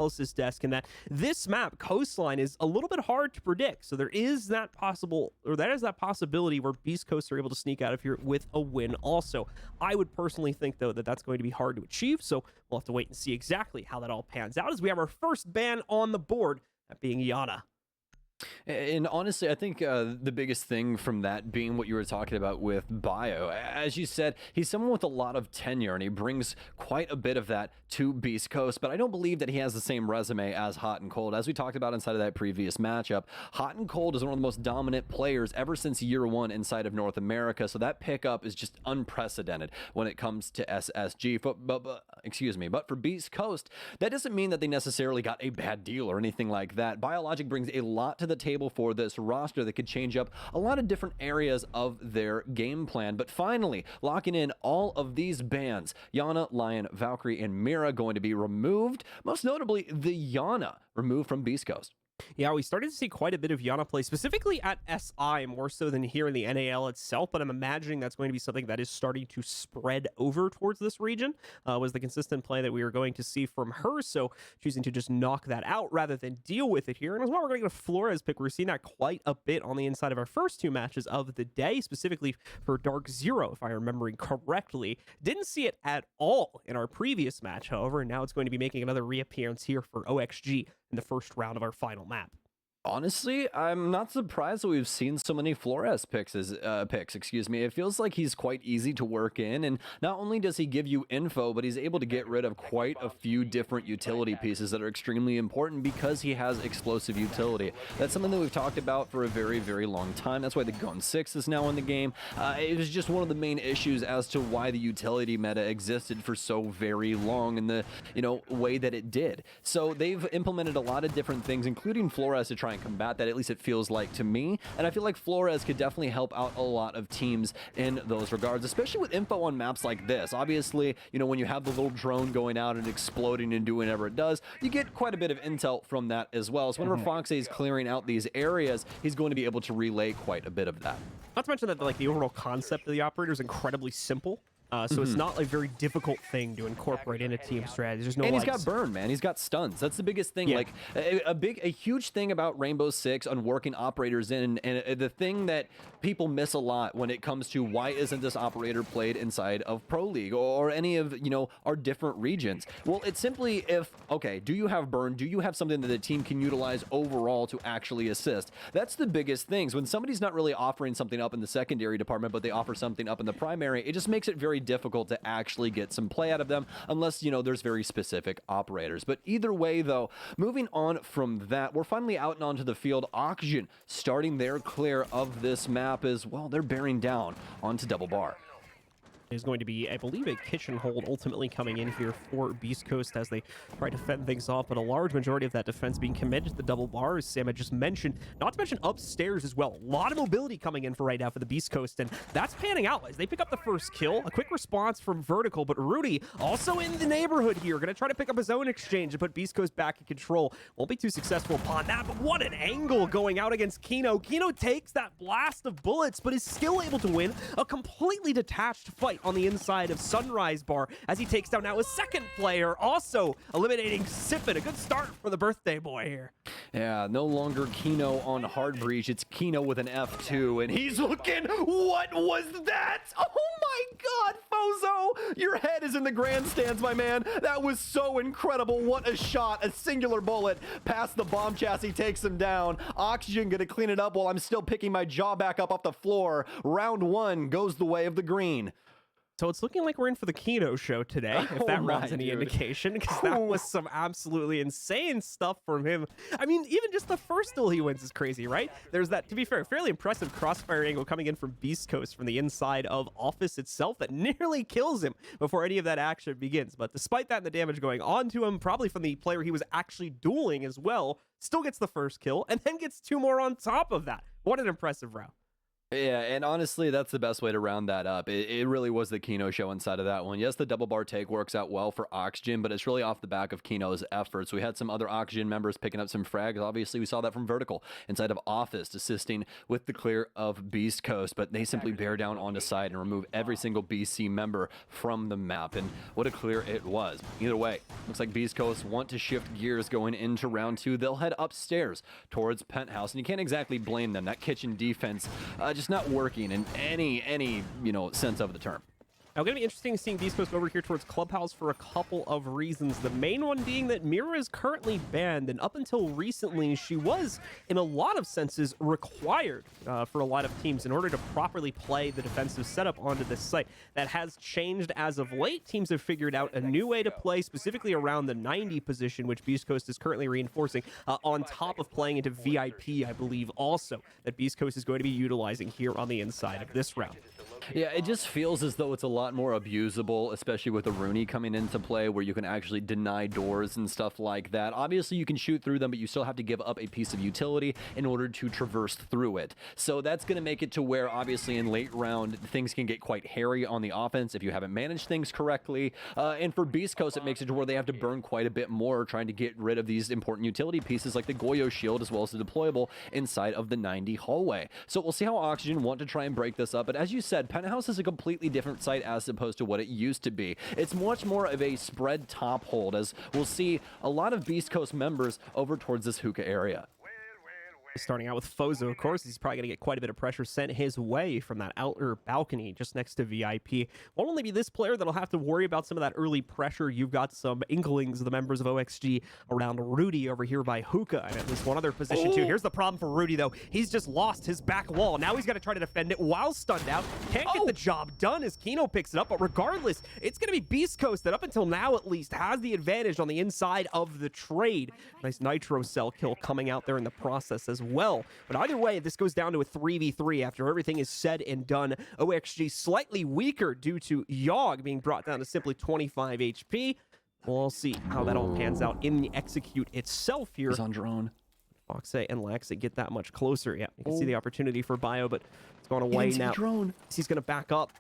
analysis desk, and that this map, Coastline, is a little bit hard to predict. So there is that possibility where Beast Coast are able to sneak out of here with a win also. I would personally think, though, that that's going to be hard to achieve, so we'll have to wait and see exactly how that all pans out as we have our first ban on the board, that being Yana. And honestly, I think the biggest thing from that being what you were talking about with Bio. As you said, he's someone with a lot of tenure, and he brings quite a bit of that to Beast Coast, but I don't believe that he has the same resume as Hot and Cold. As we talked about inside of that previous matchup, Hot and Cold is one of the most dominant players ever since year one inside of North America, so that pickup is just unprecedented when it comes to SSG. But for Beast Coast, that doesn't mean that they necessarily got a bad deal or anything like that. Biologic brings a lot to the table for this roster that could change up a lot of different areas of their game plan. But finally, locking in all of these bans, Yana, Lion, Valkyrie, and Mira going to be removed. Most notably, the Yana removed from Beast Coast. Yeah, we started to see quite a bit of Yana play, specifically at SI, more so than here in the NAL itself, but I'm imagining that's going to be something that is starting to spread over towards this region, was the consistent play that we were going to see from her, so choosing to just knock that out rather than deal with it here. And as well, we're going to get a Flores pick. We're seeing that quite a bit on the inside of our first two matches of the day, specifically for Dark Zero, if I'm remembering correctly. Didn't see it at all in our previous match, however, and now it's going to be making another reappearance here for OXG in the first round of our final map. Honestly, I'm not surprised that we've seen so many Flores picks. It feels like he's quite easy to work in, and not only does he give you info, but he's able to get rid of quite a few different utility pieces that are extremely important because he has explosive utility. That's something that we've talked about for a very, very long time. That's why the Gun 6 is now in the game. It was just one of the main issues as to why the utility meta existed for so very long in the way that it did. So they've implemented a lot of different things, including Flores, to try and combat that. At least it feels like to me, and I feel like Flores could definitely help out a lot of teams in those regards, especially with info on maps like this. Obviously, when you have the little drone going out and exploding and doing whatever it does, you get quite a bit of intel from that as well. So whenever Foxy is clearing out these areas, he's going to be able to relay quite a bit of that. Not to mention that the overall concept of the operator is incredly simple. So it's not a very difficult thing to incorporate into team strategy. There's no, and he's got burn, man. He's got stuns. That's the biggest thing. Yeah. Like a huge thing about Rainbow Six on working operators in, and the thing that people miss a lot when it comes to why isn't this operator played inside of Pro League or any of our different regions. Well, it's simply do you have burn? Do you have something that the team can utilize overall to actually assist? That's the biggest things. When somebody's not really offering something up in the secondary department, but they offer something up in the primary, it just makes it very difficult to actually get some play out of them unless there's very specific operators. But either way, though, moving on from that, we're finally out and onto the field. Oxygen starting their clear of this map as well. They're bearing down onto Double Bar. Is going to be, I believe, a kitchen hold ultimately coming in here for Beast Coast as they try to fend things off, but a large majority of that defense being committed to the double bar, as Sam had just mentioned, not to mention upstairs as well. A lot of mobility coming in for right now for the Beast Coast, and that's panning out as they pick up the first kill. A quick response from Vertical, but Rudy also in the neighborhood here, going to try to pick up his own exchange and put Beast Coast back in control. Won't be too successful upon that, but what an angle going out against Kino. Kino takes that blast of bullets, but is still able to win a completely detached fight on the inside of Sunrise Bar as he takes down now his second player, also eliminating Sippin. A good start for the birthday boy here. Yeah, no longer Kino on Hard Breach. It's Kino with an F2, and he's looking. What was that? Oh my God, Fozo! Your head is in the grandstands, my man. That was so incredible. What a shot. A singular bullet past the bomb chassis takes him down. Oxygen gonna clean it up while I'm still picking my jaw back up off the floor. Round one goes the way of the green. So it's looking like we're in for the Kino show today, if that round's any indication, because that was some absolutely insane stuff from him. I mean, even just the first duel he wins is crazy, right? There's that, to be fair, fairly impressive crossfire angle coming in from Beast Coast from the inside of Office itself that nearly kills him before any of that action begins. But despite that and the damage going on to him, probably from the player he was actually dueling as well, still gets the first kill and then gets two more on top of that. What an impressive round. Yeah, and honestly, that's the best way to round that up. It really was the Kino show inside of that one. Yes, the double bar take works out well for Oxygen, but it's really off the back of Kino's efforts. We had some other Oxygen members picking up some frags. Obviously, we saw that from Vertical inside of Office, assisting with the clear of Beast Coast, but they simply bear down onto side and remove every single BC member from the map, and what a clear it was. Either way, looks like Beast Coast want to shift gears going into round 2. They'll head upstairs towards Penthouse, and you can't exactly blame them. That kitchen defense just not working in any sense of the term. Now, going to be interesting seeing Beast Coast over here towards Clubhouse for a couple of reasons. The main one being that Mira is currently banned, and up until recently, she was, in a lot of senses, required for a lot of teams in order to properly play the defensive setup onto this site. That has changed as of late. Teams have figured out a new way to play, specifically around the 90 position, which Beast Coast is currently reinforcing, on top of playing into VIP, I believe, also, that Beast Coast is going to be utilizing here on the inside of this round. Yeah, it just feels as though it's a lot more abusable, especially with the Rooney coming into play, where you can actually deny doors and stuff like that. Obviously, you can shoot through them, but you still have to give up a piece of utility in order to traverse through it. So that's going to make it to where, obviously, in late round, things can get quite hairy on the offense if you haven't managed things correctly. And for Beast Coast, it makes it to where they have to burn quite a bit more trying to get rid of these important utility pieces like the Goyo shield as well as the deployable inside of the 90 hallway. So we'll see how Oxygen want to try and break this up. But as you said, Penthouse is a completely different site as opposed to what it used to be. It's much more of a spread top hold, as we'll see a lot of Beast Coast members over towards this hookah area. Starting out with Fozo, of course, he's probably going to get quite a bit of pressure sent his way from that outer balcony just next to VIP. Won't only be this player that'll have to worry about some of that early pressure. You've got some inklings of the members of OXG around Rudy over here by Hookah, and at least one other position too. Here's the problem for Rudy, though. He's just lost his back wall. Now he's got to try to defend it while stunned out. Can't get the job done as Kino picks it up, but regardless, it's going to be Beast Coast that up until now at least has the advantage on the inside of the trade. Nice Nitro Cell kill coming out there in the process as well. But either way, this goes down to a 3v3 after everything is said and done. OXG slightly weaker due to Yogg being brought down to simply 25 HP. We'll see how that all pans out in the execute itself here. He's on drone. Foxay and Laxay get that much closer. Yeah, you can see the opportunity for Bio, but it's going away now. Drone. He's going to back up.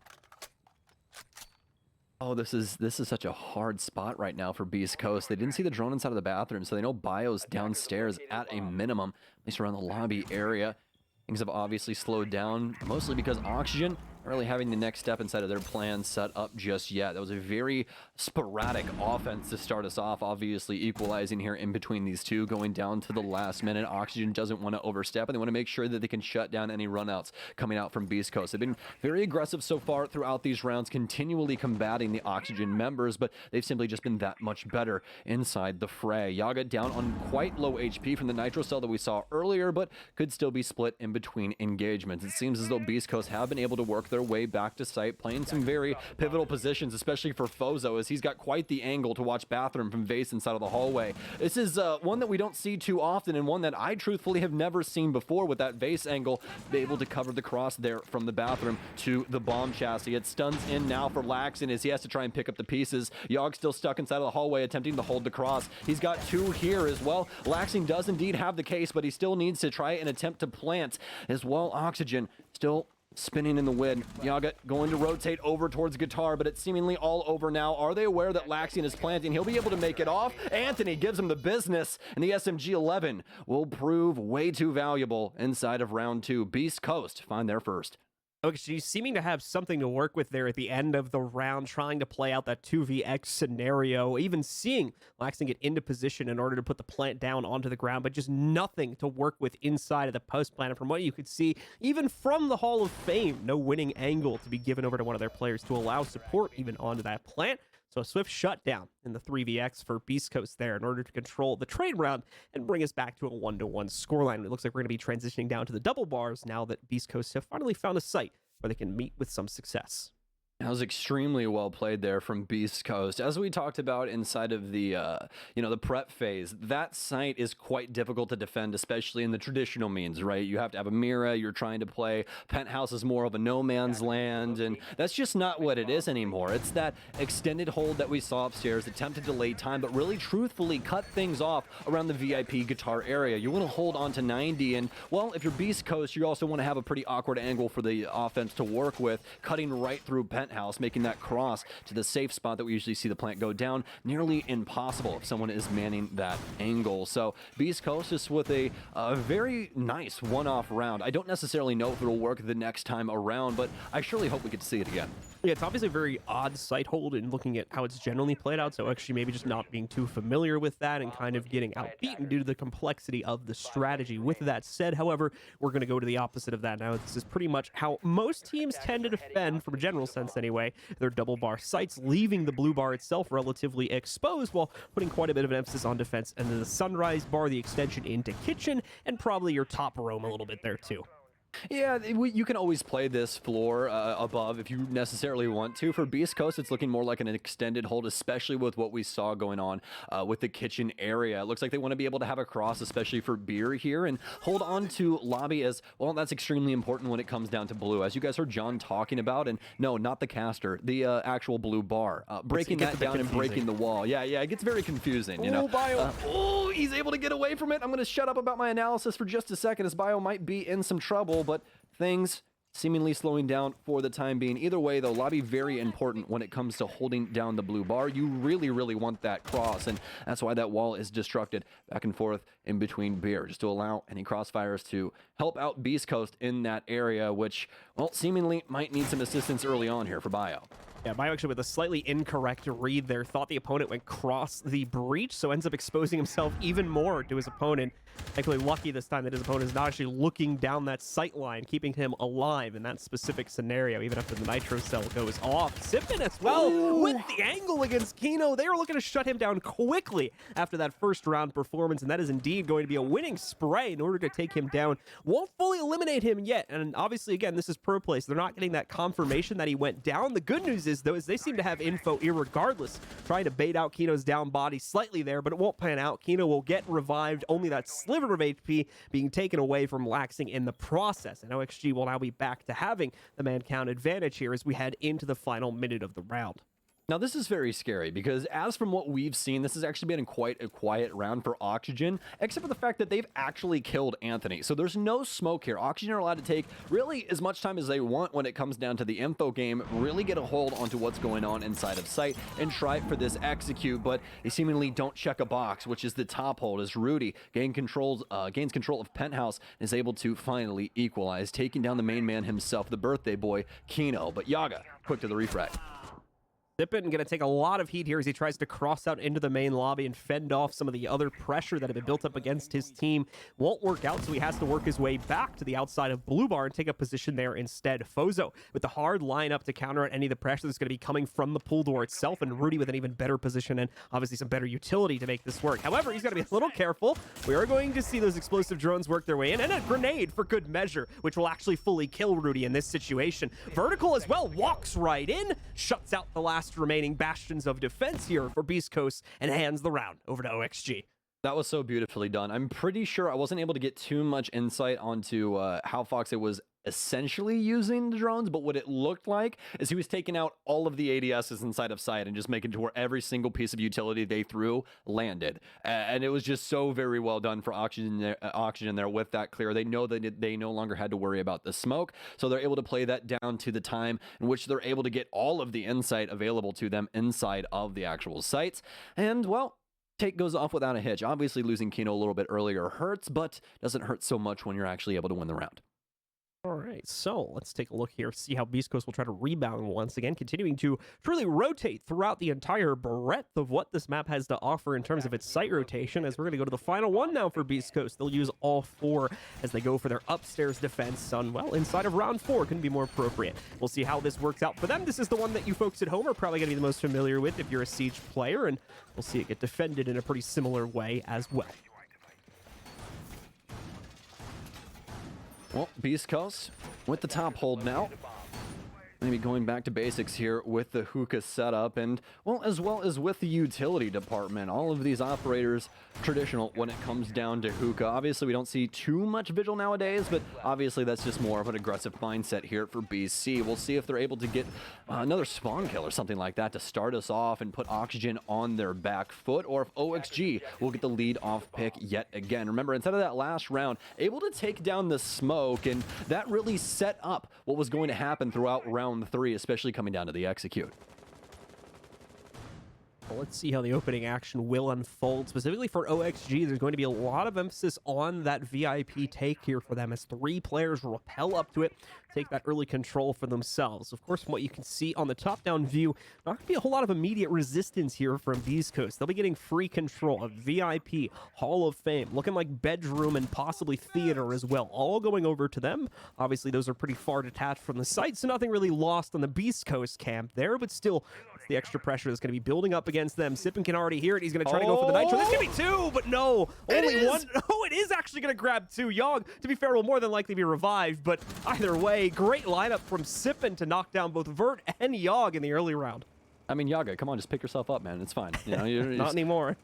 Oh, this is such a hard spot right now for Beast Coast. They didn't see the drone inside of the bathroom, so they know Bio's downstairs at a minimum, at least around the lobby area. Things have obviously slowed down, mostly because Oxygen not really having the next step inside of their plan set up just yet. That was a very sporadic offense to start us off, obviously equalizing here in between these two, going down to the last minute. Oxygen doesn't want to overstep, and they want to make sure that they can shut down any runouts coming out from Beast Coast. They've been very aggressive so far throughout these rounds, continually combating the Oxygen members, but they've simply just been that much better inside the fray. Yaga down on quite low HP from the Nitro Cell that we saw earlier, but could still be split in between engagements. It seems as though Beast Coast have been able to work their way back to site, playing some very pivotal positions, especially for Fozo, as he's got quite the angle to watch bathroom from Vase inside of the hallway. This is one that we don't see too often, and one that I truthfully have never seen before, with that Vase angle, be able to cover the cross there from the bathroom to the bomb chassis. It stuns in now for Laxin as he has to try and pick up the pieces. Yogg still stuck inside of the hallway, attempting to hold the cross. He's got two here as well. Laxin does indeed have the case, but he still needs to try and attempt to plant as well. Oxygen still spinning in the wind. Yaga going to rotate over towards Guitar, but it's seemingly all over now. Are they aware that Laxian is planting? He'll be able to make it off. Anthony gives him the business, and the SMG-11 will prove way too valuable inside of round 2. Beast Coast find their first. OXG seeming to have something to work with there at the end of the round, trying to play out that 2vx scenario, even seeing Laxton get into position in order to put the plant down onto the ground, but just nothing to work with inside of the post plant. And from what you could see, even from the Hall of Fame, no winning angle to be given over to one of their players to allow support even onto that plant. So a swift shutdown in the 3vx for Beast Coast there in order to control the trade round and bring us back to a 1-1 scoreline. It looks like we're going to be transitioning down to the double bars now that Beast Coast have finally found a site where they can meet with some success. That was extremely well played there from Beast Coast. As we talked about inside of the, the prep phase, that site is quite difficult to defend, especially in the traditional means, right? You have to have a Mira, you're trying to play. Penthouse is more of a no man's land, and that's just not what it is anymore. It's that extended hold that we saw upstairs, attempted to delay time, but really truthfully cut things off around the VIP guitar area. You want to hold on to 90, and well, if you're Beast Coast, you also want to have a pretty awkward angle for the offense to work with, cutting right through Penthouse, making that cross to the safe spot that we usually see the plant go down nearly impossible if someone is manning that angle. So Beast Coast is with a very nice one-off round. I don't necessarily know if it'll work the next time around, but I surely hope we get to see it again. Yeah, it's obviously a very odd site hold in looking at how it's generally played out, so actually maybe just not being too familiar with that and kind of getting outbeaten due to the complexity of the strategy. With that said, however, we're going to go to the opposite of that now. This is pretty much how most teams tend to defend, from a general sense anyway, their double bar sites, leaving the blue bar itself relatively exposed while putting quite a bit of an emphasis on defense, and then the sunrise bar, the extension into kitchen, and probably your top roam a little bit there too. Yeah, you can always play this floor above if you necessarily want to. For Beast Coast, it's looking more like an extended hold, especially with what we saw going on with the kitchen area. It looks like they want to be able to have a cross, especially for beer here, and hold on to lobby as, well, that's extremely important when it comes down to blue. As you guys heard John talking about, and no, not the caster, the actual blue bar. Breaking that down and breaking the wall. Yeah, it gets very confusing, you know. Bio. He's able to get away from it. I'm going to shut up about my analysis for just a second, as Bio might be in some trouble, but things seemingly slowing down for the time being. Either way, though, lobby very important when it comes to holding down the blue bar. You really, really want that cross, and that's why that wall is destructed back and forth in between beer, just to allow any crossfires to help out Beast Coast in that area, which, well, seemingly might need some assistance early on here for Bio. Yeah, Bio actually with a slightly incorrect read there, thought the opponent went cross the breach, so ends up exposing himself even more to his opponent. Thankfully lucky this time that his opponent is not actually looking down that sight line, keeping him alive in that specific scenario, even after the nitro cell goes off. Sippin as well with the angle against Kino. They were looking to shut him down quickly after that first round performance, and that is indeed going to be a winning spray in order to take him down. Won't fully eliminate him yet, and obviously, again, this is pro play, so they're not getting that confirmation that he went down. The good news is, though, is they seem to have info irregardless, trying to bait out Kino's down body slightly there, but it won't pan out. Kino will get revived, only that sliver of HP being taken away from laxing in the process, and OXG will now be back to having the man count advantage here as we head into the final minute of the round. Now, this is very scary because as from what we've seen, this has actually been quite a quiet round for Oxygen, except for the fact that they've actually killed Anthony. So there's no smoke here. Oxygen are allowed to take really as much time as they want when it comes down to the info game, really get a hold onto what's going on inside of sight and try for this execute, but they seemingly don't check a box, which is the top hold as Rudy gains control of Penthouse and is able to finally equalize, taking down the main man himself, the birthday boy, Kino. But Yaga, quick to the refrag. Sippin going to take a lot of heat here as he tries to cross out into the main lobby and fend off some of the other pressure that had been built up against his team. Won't work out, so he has to work his way back to the outside of blue bar and take a position there instead. Fozo with the hard lineup to counter any of the pressure that's going to be coming from the pool door itself, and Rudy with an even better position and obviously some better utility to make this work. However, he's got to be a little careful. We are going to see those explosive drones work their way in, and a grenade for good measure, which will actually fully kill Rudy in this situation. Vertical as well, walks right in, shuts out the last remaining bastions of defense here for Beast Coast, and hands the round over to OXG. That was so beautifully done. I'm pretty sure I wasn't able to get too much insight onto how Fox was essentially using the drones, but what it looked like is he was taking out all of the ADSs inside of sight and just making to where every single piece of utility they threw landed. And it was just so very well done for Oxygen there with that clear. They know that they no longer had to worry about the smoke, so they're able to play that down to the time in which they're able to get all of the insight available to them inside of the actual sites. And, well, take goes off without a hitch. Obviously, losing Kino a little bit earlier hurts, but doesn't hurt so much when you're actually able to win the round. All right, so let's take a look here, see how Beast Coast will try to rebound once again, continuing to truly rotate throughout the entire breadth of what this map has to offer in terms of its site rotation, as we're going to go to the final one now for Beast Coast. They'll use all four as they go for their upstairs defense on, well, inside of round 4. Couldn't be more appropriate. We'll see how this works out for them. This is the one that you folks at home are probably going to be the most familiar with if you're a Siege player, and we'll see it get defended in a pretty similar way as well. Well, Beast Coast with the top hold now. Maybe going back to basics here with the hookah setup and, well as with the utility department. All of these operators traditional when it comes down to hookah. Obviously, we don't see too much vigil nowadays, but obviously that's just more of an aggressive mindset here for BC. We'll see if they're able to get another spawn kill or something like that to start us off and put Oxygen on their back foot, or if OXG will get the lead off pick yet again. Remember, instead of that last round, able to take down the smoke, and that really set up what was going to happen throughout round 3, especially coming down to the execute. Well, let's see how the opening action will unfold. Specifically for OXG, there's going to be a lot of emphasis on that VIP take here for them as 3 players rappel up to it, take that early control for themselves. Of course, from what you can see on the top-down view, not going to be a whole lot of immediate resistance here from Beast Coast. They'll be getting free control of VIP, Hall of Fame, looking like bedroom and possibly theater as well, all going over to them. Obviously, those are pretty far detached from the site, so nothing really lost on the Beast Coast camp there, but still, it's the extra pressure that's going to be building up against them. Sippin can already hear it. He's going to try to go for the nitro. This could be 2, but no. Only 1. Oh, it is actually going to grab 2. Yogg, to be fair, will more than likely be revived, but either way, great lineup from Sippin to knock down both Vert and Yogg in the early round. I mean, Yaga, come on, just pick yourself up, man. It's fine. You know, Not anymore.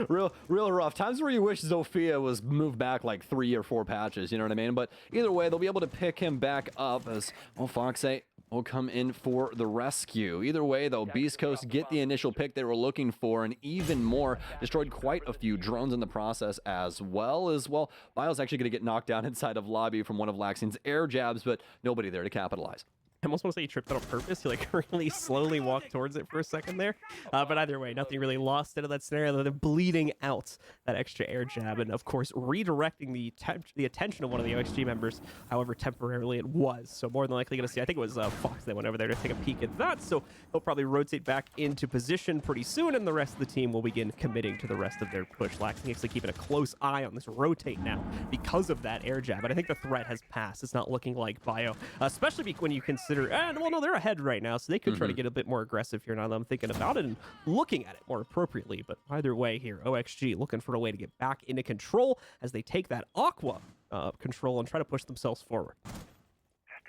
real rough. Times where you wish Zofia was moved back like 3 or 4 patches, you know what I mean? But either way, they'll be able to pick him back up as, well, Foxay will come in for the rescue. Either way, though, Beast Coast get the initial pick they were looking for, and even more, destroyed quite a few drones in the process as well. Bio's actually going to get knocked down inside of lobby from one of Laxian's air jabs, but nobody there to capitalize. I almost want to say he tripped it on purpose. He like really slowly walked towards it for a second there. But either way, nothing really lost out of that scenario. They're bleeding out that extra air jab, and of course redirecting the attention of one of the OXG members, however temporarily it was. So more than likely going to see, I think it was Fox that went over there to take a peek at that. So he'll probably rotate back into position pretty soon, and the rest of the team will begin committing to the rest of their push. Laxing actually keeping a close eye on this rotate now because of that air jab. But I think the threat has passed. It's not looking like Bio, especially when you consider. And well, no, they're ahead right now, so they could try to get a bit more aggressive here now that I'm thinking about it and looking at it more appropriately. But either way here, OXG looking for a way to get back into control as they take that Aqua control and try to push themselves forward.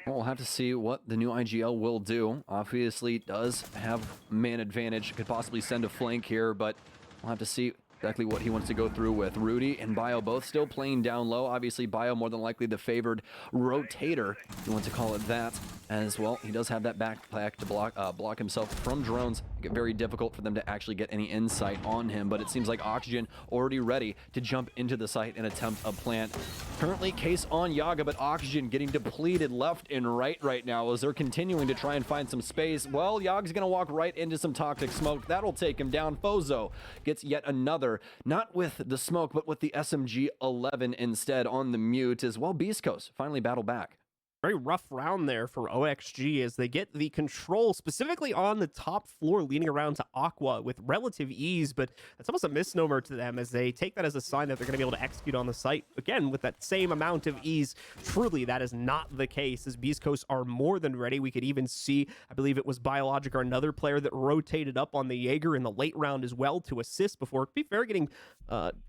Well, we'll have to see what the new IGL will do. Obviously, does have man advantage, could possibly send a flank here, but we'll have to see exactly what he wants to go through with. Rudy and Bio both still playing down low. Obviously, Bio more than likely the favored rotator, if you want to call it that, as well. He does have that backpack to block himself from drones. Make it very difficult for them to actually get any insight on him, but it seems like Oxygen already ready to jump into the site and attempt a plant. Currently, case on Yaga, but Oxygen getting depleted left and right now as they're continuing to try and find some space. Well, Yaga's gonna walk right into some toxic smoke. That'll take him down. Fozo gets yet another, not with the smoke, but with the SMG-11 instead on the mute as well. Beast Coast finally battle back. Very rough round there for OXG as they get the control specifically on the top floor, leading around to Aqua with relative ease, but it's almost a misnomer to them as they take that as a sign that they're going to be able to execute on the site again with that same amount of ease. Truly, that is not the case as Beast Coast are more than ready. We could even see, I believe it was Biologic or another player that rotated up on the Jaeger in the late round as well to assist before, to be fair, getting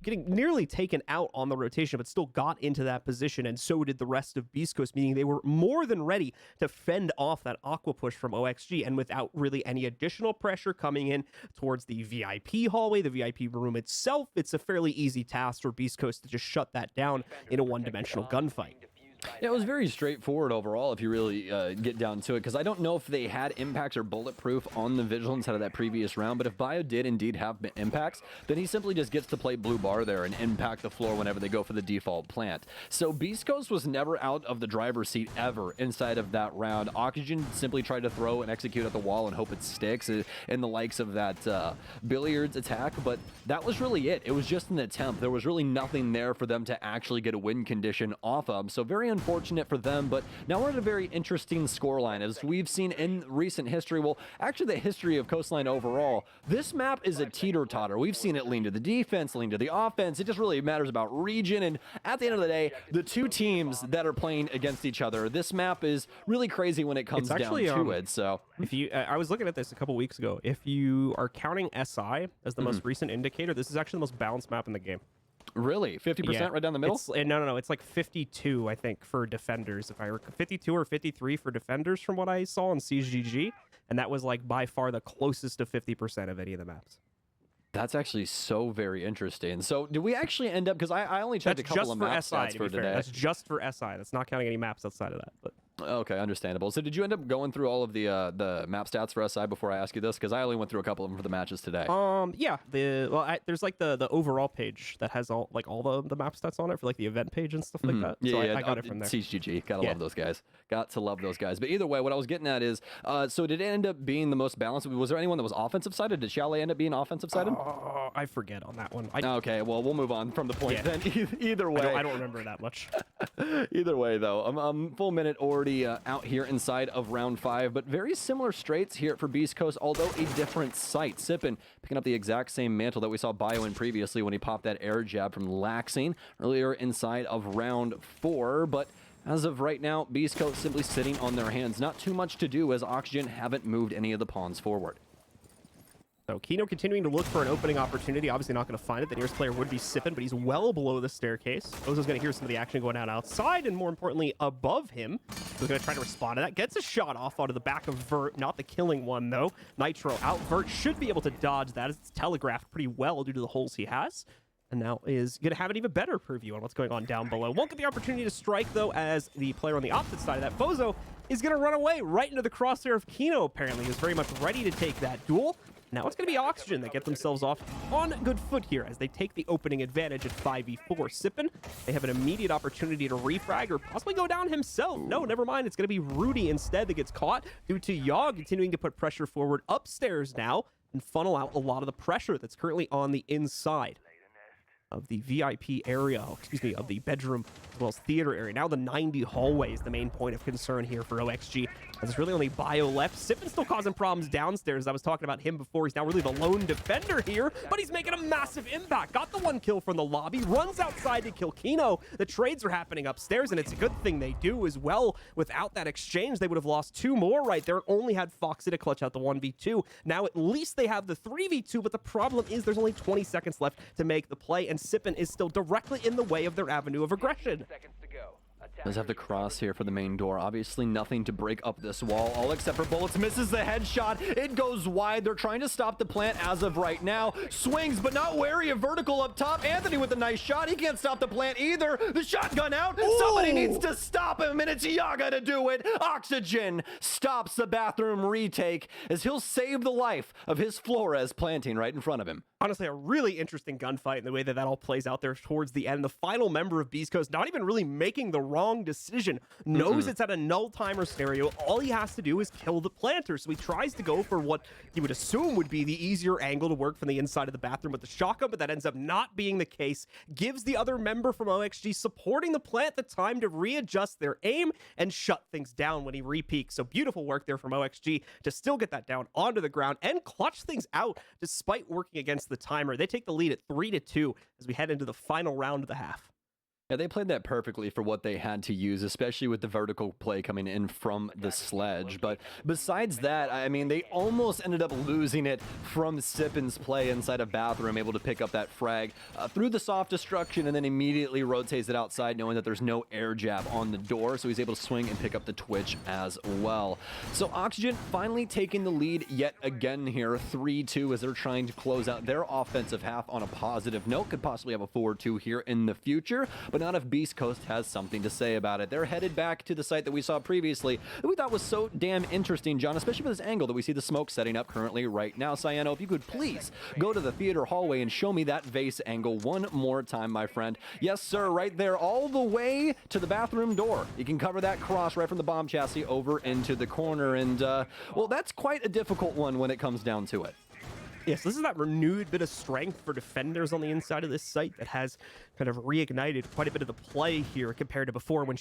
nearly taken out on the rotation, but still got into that position, and so did the rest of Beast Coast, meaning they were more than ready to fend off that Aqua push from OXG, and without really any additional pressure coming in towards the VIP hallway, the VIP room itself, it's a fairly easy task for Beast Coast to just shut that down in a one-dimensional gunfight. Yeah, it was very straightforward overall if you really get down to it, because I don't know if they had impacts or bulletproof on the Vigilance out of that previous round, but if Bio did indeed have impacts, then he simply just gets to play blue bar there and impact the floor whenever they go for the default plant. So Beast Coast was never out of the driver's seat ever inside of that round. Oxygen simply tried to throw and execute at the wall and hope it sticks in the likes of that billiards attack, but that was really it. It was just an attempt. There was really nothing there for them to actually get a win condition off of, so very unfortunate for them. But now we're at a very interesting scoreline as we've seen in recent history. Well, actually the history of Coastline overall, this map is a teeter-totter. We've seen it lean to the defense, lean to the offense. It just really matters about region, and at the end of the day, the two teams that are playing against each other, this map is really crazy when it comes down to it. So if you I was looking at this a couple weeks ago. If you are counting SI as the most recent indicator, this is actually the most balanced map in the game. Really? 50% right down the middle? No. It's like 52, I think, for defenders. If I recall, 52 or 53 for defenders from what I saw on CGG, and that was like by far the closest to 50% of any of the maps. That's actually so very interesting. So did we actually end up, because I only checked a couple of map stats for today. That's just for SI. That's not counting any maps outside of that. But okay, understandable. So did you end up going through all of the map stats for SI before I ask you this? Because I only went through a couple of them for the matches today. Yeah. There's like the overall page that has all the map stats on it for like the event page and stuff like that. Yeah, so yeah, I got it from there. CGG, gotta love those guys. Got to love those guys. But either way, what I was getting at is, so did it end up being the most balanced? Was there anyone that was offensive sided? Did Chalet end up being offensive sided? I forget on that one. Okay, well we'll move on from the point then. Either way, I don't remember that much. Either way, though, full minute already out here inside of round 5, but very similar straights here for Beast Coast, although a different site. Sippin picking up the exact same mantle that we saw Bio in previously when he popped that air jab from Laxing earlier inside of round 4, but as of right now, Beast Coast simply sitting on their hands. Not too much to do as Oxygen haven't moved any of the pawns forward. So Kino continuing to look for an opening opportunity. Obviously not going to find it. The nearest player would be Sippin, but he's well below the staircase. Ozo's going to hear some of the action going on outside, and more importantly, above him. He's going to try to respond to that. Gets a shot off onto the back of Vert. Not the killing one, though. Nitro out. Vert should be able to dodge that, as it's telegraphed pretty well due to the holes he has. And now is going to have an even better preview on what's going on down below. Won't get the opportunity to strike, though, as the player on the opposite side of that, Bozo, is going to run away right into the crosshair of Kino, apparently. He's very much ready to take that duel. Now it's going to be Oxygen that get themselves off on good foot here as they take the opening advantage at 5v4. Sippin, they have an immediate opportunity to refrag or possibly go down himself. No, never mind. It's going to be Rudy instead that gets caught due to Yogg continuing to put pressure forward upstairs now and funnel out a lot of the pressure that's currently on the inside of the VIP area, of the bedroom as well as theater area. Now the 90 hallway is the main point of concern here for OXG. There's really only Bio left. Sippin still causing problems downstairs. I was talking about him before. He's now really the lone defender here, but he's making a massive impact. Got the one kill from the lobby, runs outside to kill Kino. The trades are happening upstairs, and it's a good thing they do as well. Without that exchange, they would have lost 2 more right there. Only had Foxy to clutch out the 1v2. Now at least they have the 3v2, but the problem is there's only 20 seconds left to make the play, and Sippin is still directly in the way of their avenue of aggression. Does have to cross here for the main door. Obviously nothing to break up this wall, all except for bullets. Misses the headshot. It goes wide. They're trying to stop the plant as of right now. Swings, but not wary of vertical up top. Anthony with a nice shot. He can't stop the plant either. The shotgun out. Ooh. Somebody needs to stop him, and it's Yaga to do it. Oxygen stops the bathroom retake as he'll save the life of his Flores planting right in front of him. Honestly, a really interesting gunfight in the way that all plays out there towards the end. The final member of Beast Coast not even really making the wrong decision. Knows it's at a null timer scenario. All he has to do is kill the planter. So he tries to go for what he would assume would be the easier angle to work from the inside of the bathroom with the shotgun, but that ends up not being the case. Gives the other member from OXG supporting the plant the time to readjust their aim and shut things down when he repeaks. So beautiful work there from OXG to still get that down onto the ground and clutch things out despite working against the timer. They take the lead at 3-2 as we head into the final round of the half. Yeah, they played that perfectly for what they had to use, especially with the vertical play coming in from the sledge. But besides that, I mean, they almost ended up losing it from Sippin's play inside a bathroom, able to pick up that frag through the soft destruction and then immediately rotates it outside, knowing that there's no air jab on the door. So he's able to swing and pick up the twitch as well. So Oxygen finally taking the lead yet again here, 3-2, as they're trying to close out their offensive half on a positive note. Could possibly have a 4-2 here in the future, but not if Beast Coast has something to say about it. They're headed back to the site that we saw previously that we thought was so damn interesting, John, especially with this angle that we see the smoke setting up currently right now. Cyano, if you could please go to the theater hallway and show me that vase angle one more time, my friend. Yes, sir, right there, all the way to the bathroom door. You can cover that cross right from the bomb chassis over into the corner, and, well, that's quite a difficult one when it comes down to it. Yes, this is that renewed bit of strength for defenders on the inside of this site that has kind of reignited quite a bit of the play here compared to before when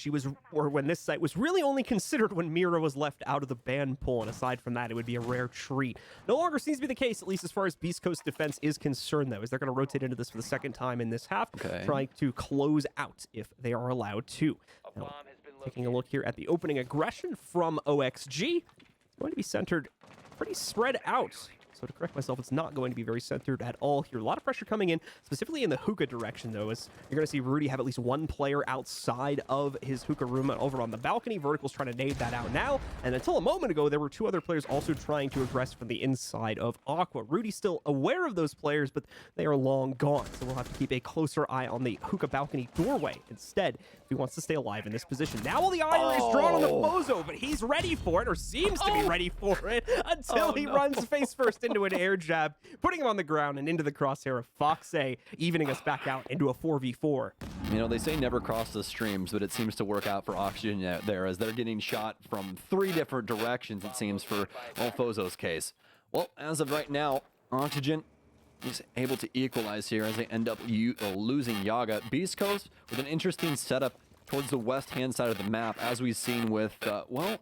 when this site was really only considered when Mira was left out of the ban pool, and aside from that, it would be a rare treat. No longer seems to be the case, at least as far as Beast Coast defense is concerned, though, as they're going to rotate into this for the second time in this half, trying to close out if they are allowed to. Now, taking a look here at the opening aggression from OXG, it's going to be centered pretty spread out So to correct myself, it's not going to be very centered at all here. A lot of pressure coming in, specifically in the hookah direction, though, as you're going to see Rudy have at least one player outside of his hookah room over on the balcony. Vertical's trying to nade that out now, and until a moment ago, there were two other players also trying to aggress from the inside of Aqua. Rudy's still aware of those players, but they are long gone, so we'll have to keep a closer eye on the hookah balcony doorway instead if he wants to stay alive in this position. Now all the iron is drawn on the Bozo, but he's ready for it, or seems to be ready for it, until he runs face first into an air jab, putting him on the ground and into the crosshair of Foxay, evening us back out into a 4v4. You know, they say never cross the streams, but it seems to work out for Oxygen out there, as they're getting shot from 3 different directions, it seems, for Fozo's case. Well, as of right now, Oxygen is able to equalize here as they end up losing Yaga. Beast Coast with an interesting setup towards the west-hand side of the map, as we've seen with, well,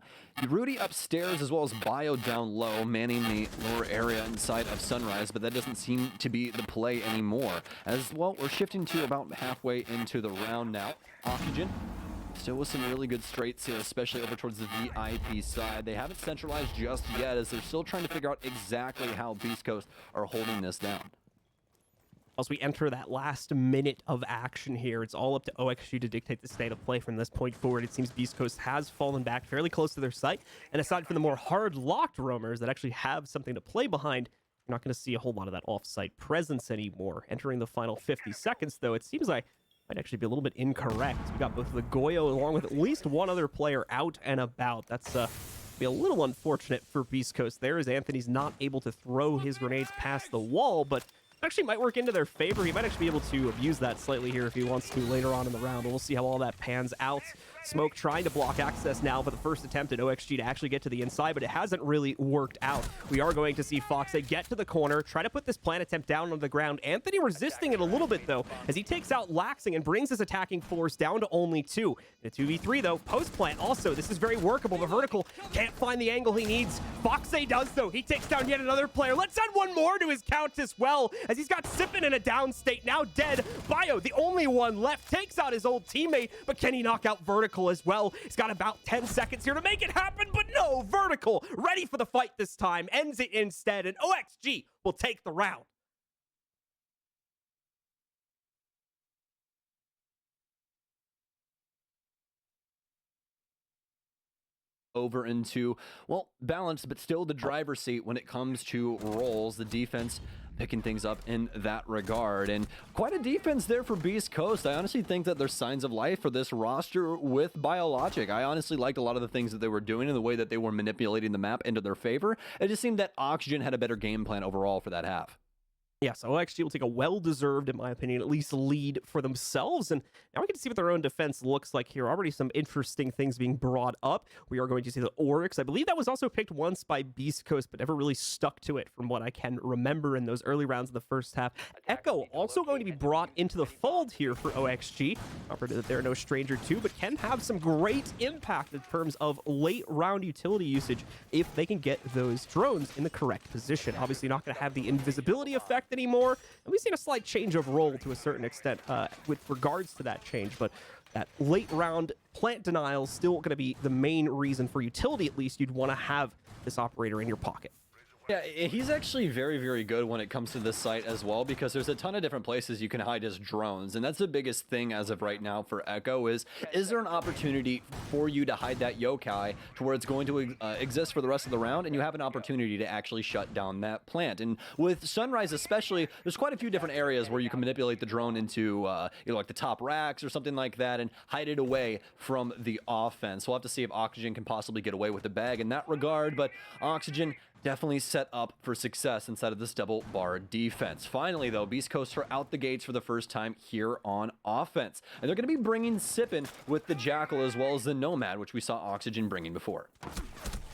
Rudy upstairs as well as Bio down low, manning the lower area inside of Sunrise, but that doesn't seem to be the play anymore. As well, we're shifting to about halfway into the round now. Oxygen still with some really good straights here, especially over towards the VIP side. They haven't centralized just yet, as they're still trying to figure out exactly how Beast Coast are holding this down. As we enter that last minute of action here, it's all up to OXG to dictate the state of play from this point forward. It seems Beast Coast has fallen back fairly close to their site, and aside from the more hard-locked roamers that actually have something to play behind, you're not going to see a whole lot of that off-site presence anymore. Entering the final 50 seconds, though, it seems like might actually be a little bit incorrect. We got both the Goyo along with at least one other player out and about. That's be a little unfortunate for Beast Coast there, as Anthony's not able to throw his grenades past the wall, but actually might work into their favor. He might actually be able to abuse that slightly here if he wants to later on in the round. We'll see how all that pans out. Smoke trying to block access now for the first attempt at OXG to actually get to the inside, but it hasn't really worked out. We are going to see Foxay get to the corner, try to put this plant attempt down on the ground. Anthony resisting it a little bit, though, as he takes out Laxing and brings his attacking force down to only 2. In a 2v3, though, post-plant also. This is very workable. The vertical can't find the angle he needs. Foxay does, though. He takes down yet another player. Let's add one more to his count as well, as he's got Sippin in a down state, now dead. Bio, the only one left, takes out his old teammate, but can he knock out Vertical as well? He's got about 10 seconds here to make it happen, but no, Vertical, ready for the fight this time, ends it instead, and OXG will take the round. Over into, well, balanced, but still the driver's seat when it comes to roles. The defense picking things up in that regard, and quite a defense there for Beast Coast. I honestly think that there's signs of life for this roster with Biologic. I honestly liked a lot of the things that they were doing and the way that they were manipulating the map into their favor. It just seemed that Oxygen had a better game plan overall for that half. Yes, OXG will take a well-deserved, in my opinion, at least lead for themselves. And now we get to see what their own defense looks like here. Already some interesting things being brought up. We are going to see the Oryx. I believe that was also picked once by Beast Coast, but never really stuck to it from what I can remember in those early rounds of the first half. Echo also going to be brought into the fold here for OXG. Operator that they're no stranger to, but can have some great impact in terms of late-round utility usage if they can get those drones in the correct position. Obviously not going to have the invisibility effect anymore, and we've seen a slight change of role to a certain extent with regards to that change, but that late round plant denial is still going to be the main reason for utility. At least you'd want to have this operator in your pocket. Yeah, he's actually very, very good when it comes to this site as well, because there's a ton of different places you can hide his drones, and that's the biggest thing as of right now for Echo is there an opportunity for you to hide that yokai to where it's going to exist for the rest of the round, and you have an opportunity to actually shut down that plant. And with Sunrise especially, there's quite a few different areas where you can manipulate the drone into like the top racks or something like that and hide it away from the offense. We'll have to see if Oxygen can possibly get away with the bag in that regard, but Oxygen definitely set up for success inside of this double bar defense. Finally, though, Beast Coast are out the gates for the first time here on offense. And they're going to be bringing Sippin with the Jackal as well as the Nomad, which we saw Oxygen bringing before.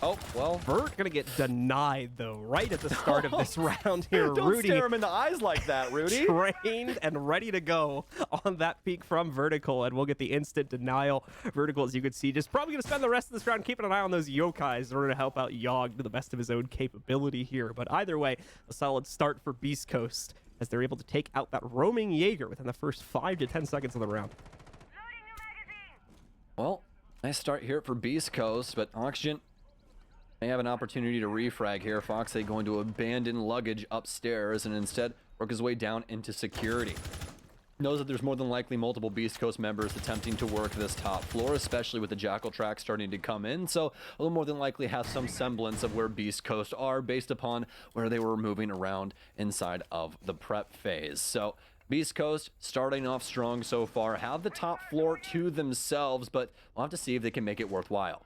Oh, well. Vert gonna get denied, though, right at the start of this round here. Don't Rudy stare him in the eyes like that, Rudy. trained and ready to go on that peak from Vertical, and we'll get the instant denial. Vertical, as you can see, just probably gonna spend the rest of this round keeping an eye on those yokais in order to help out Yogg to the best of his own capability here. But either way, a solid start for Beast Coast as they're able to take out that roaming Jaeger within the first 5 to 10 seconds of the round. Well, nice start here for Beast Coast, but Oxygen They have an opportunity to refrag here. Foxy going to abandon luggage upstairs and instead work his way down into security. Knows that there's more than likely multiple Beast Coast members attempting to work this top floor, especially with the Jackal track starting to come in, so a little more than likely has some semblance of where Beast Coast are based upon where they were moving around inside of the prep phase. So Beast Coast starting off strong so far, have the top floor to themselves, but we'll have to see if they can make it worthwhile.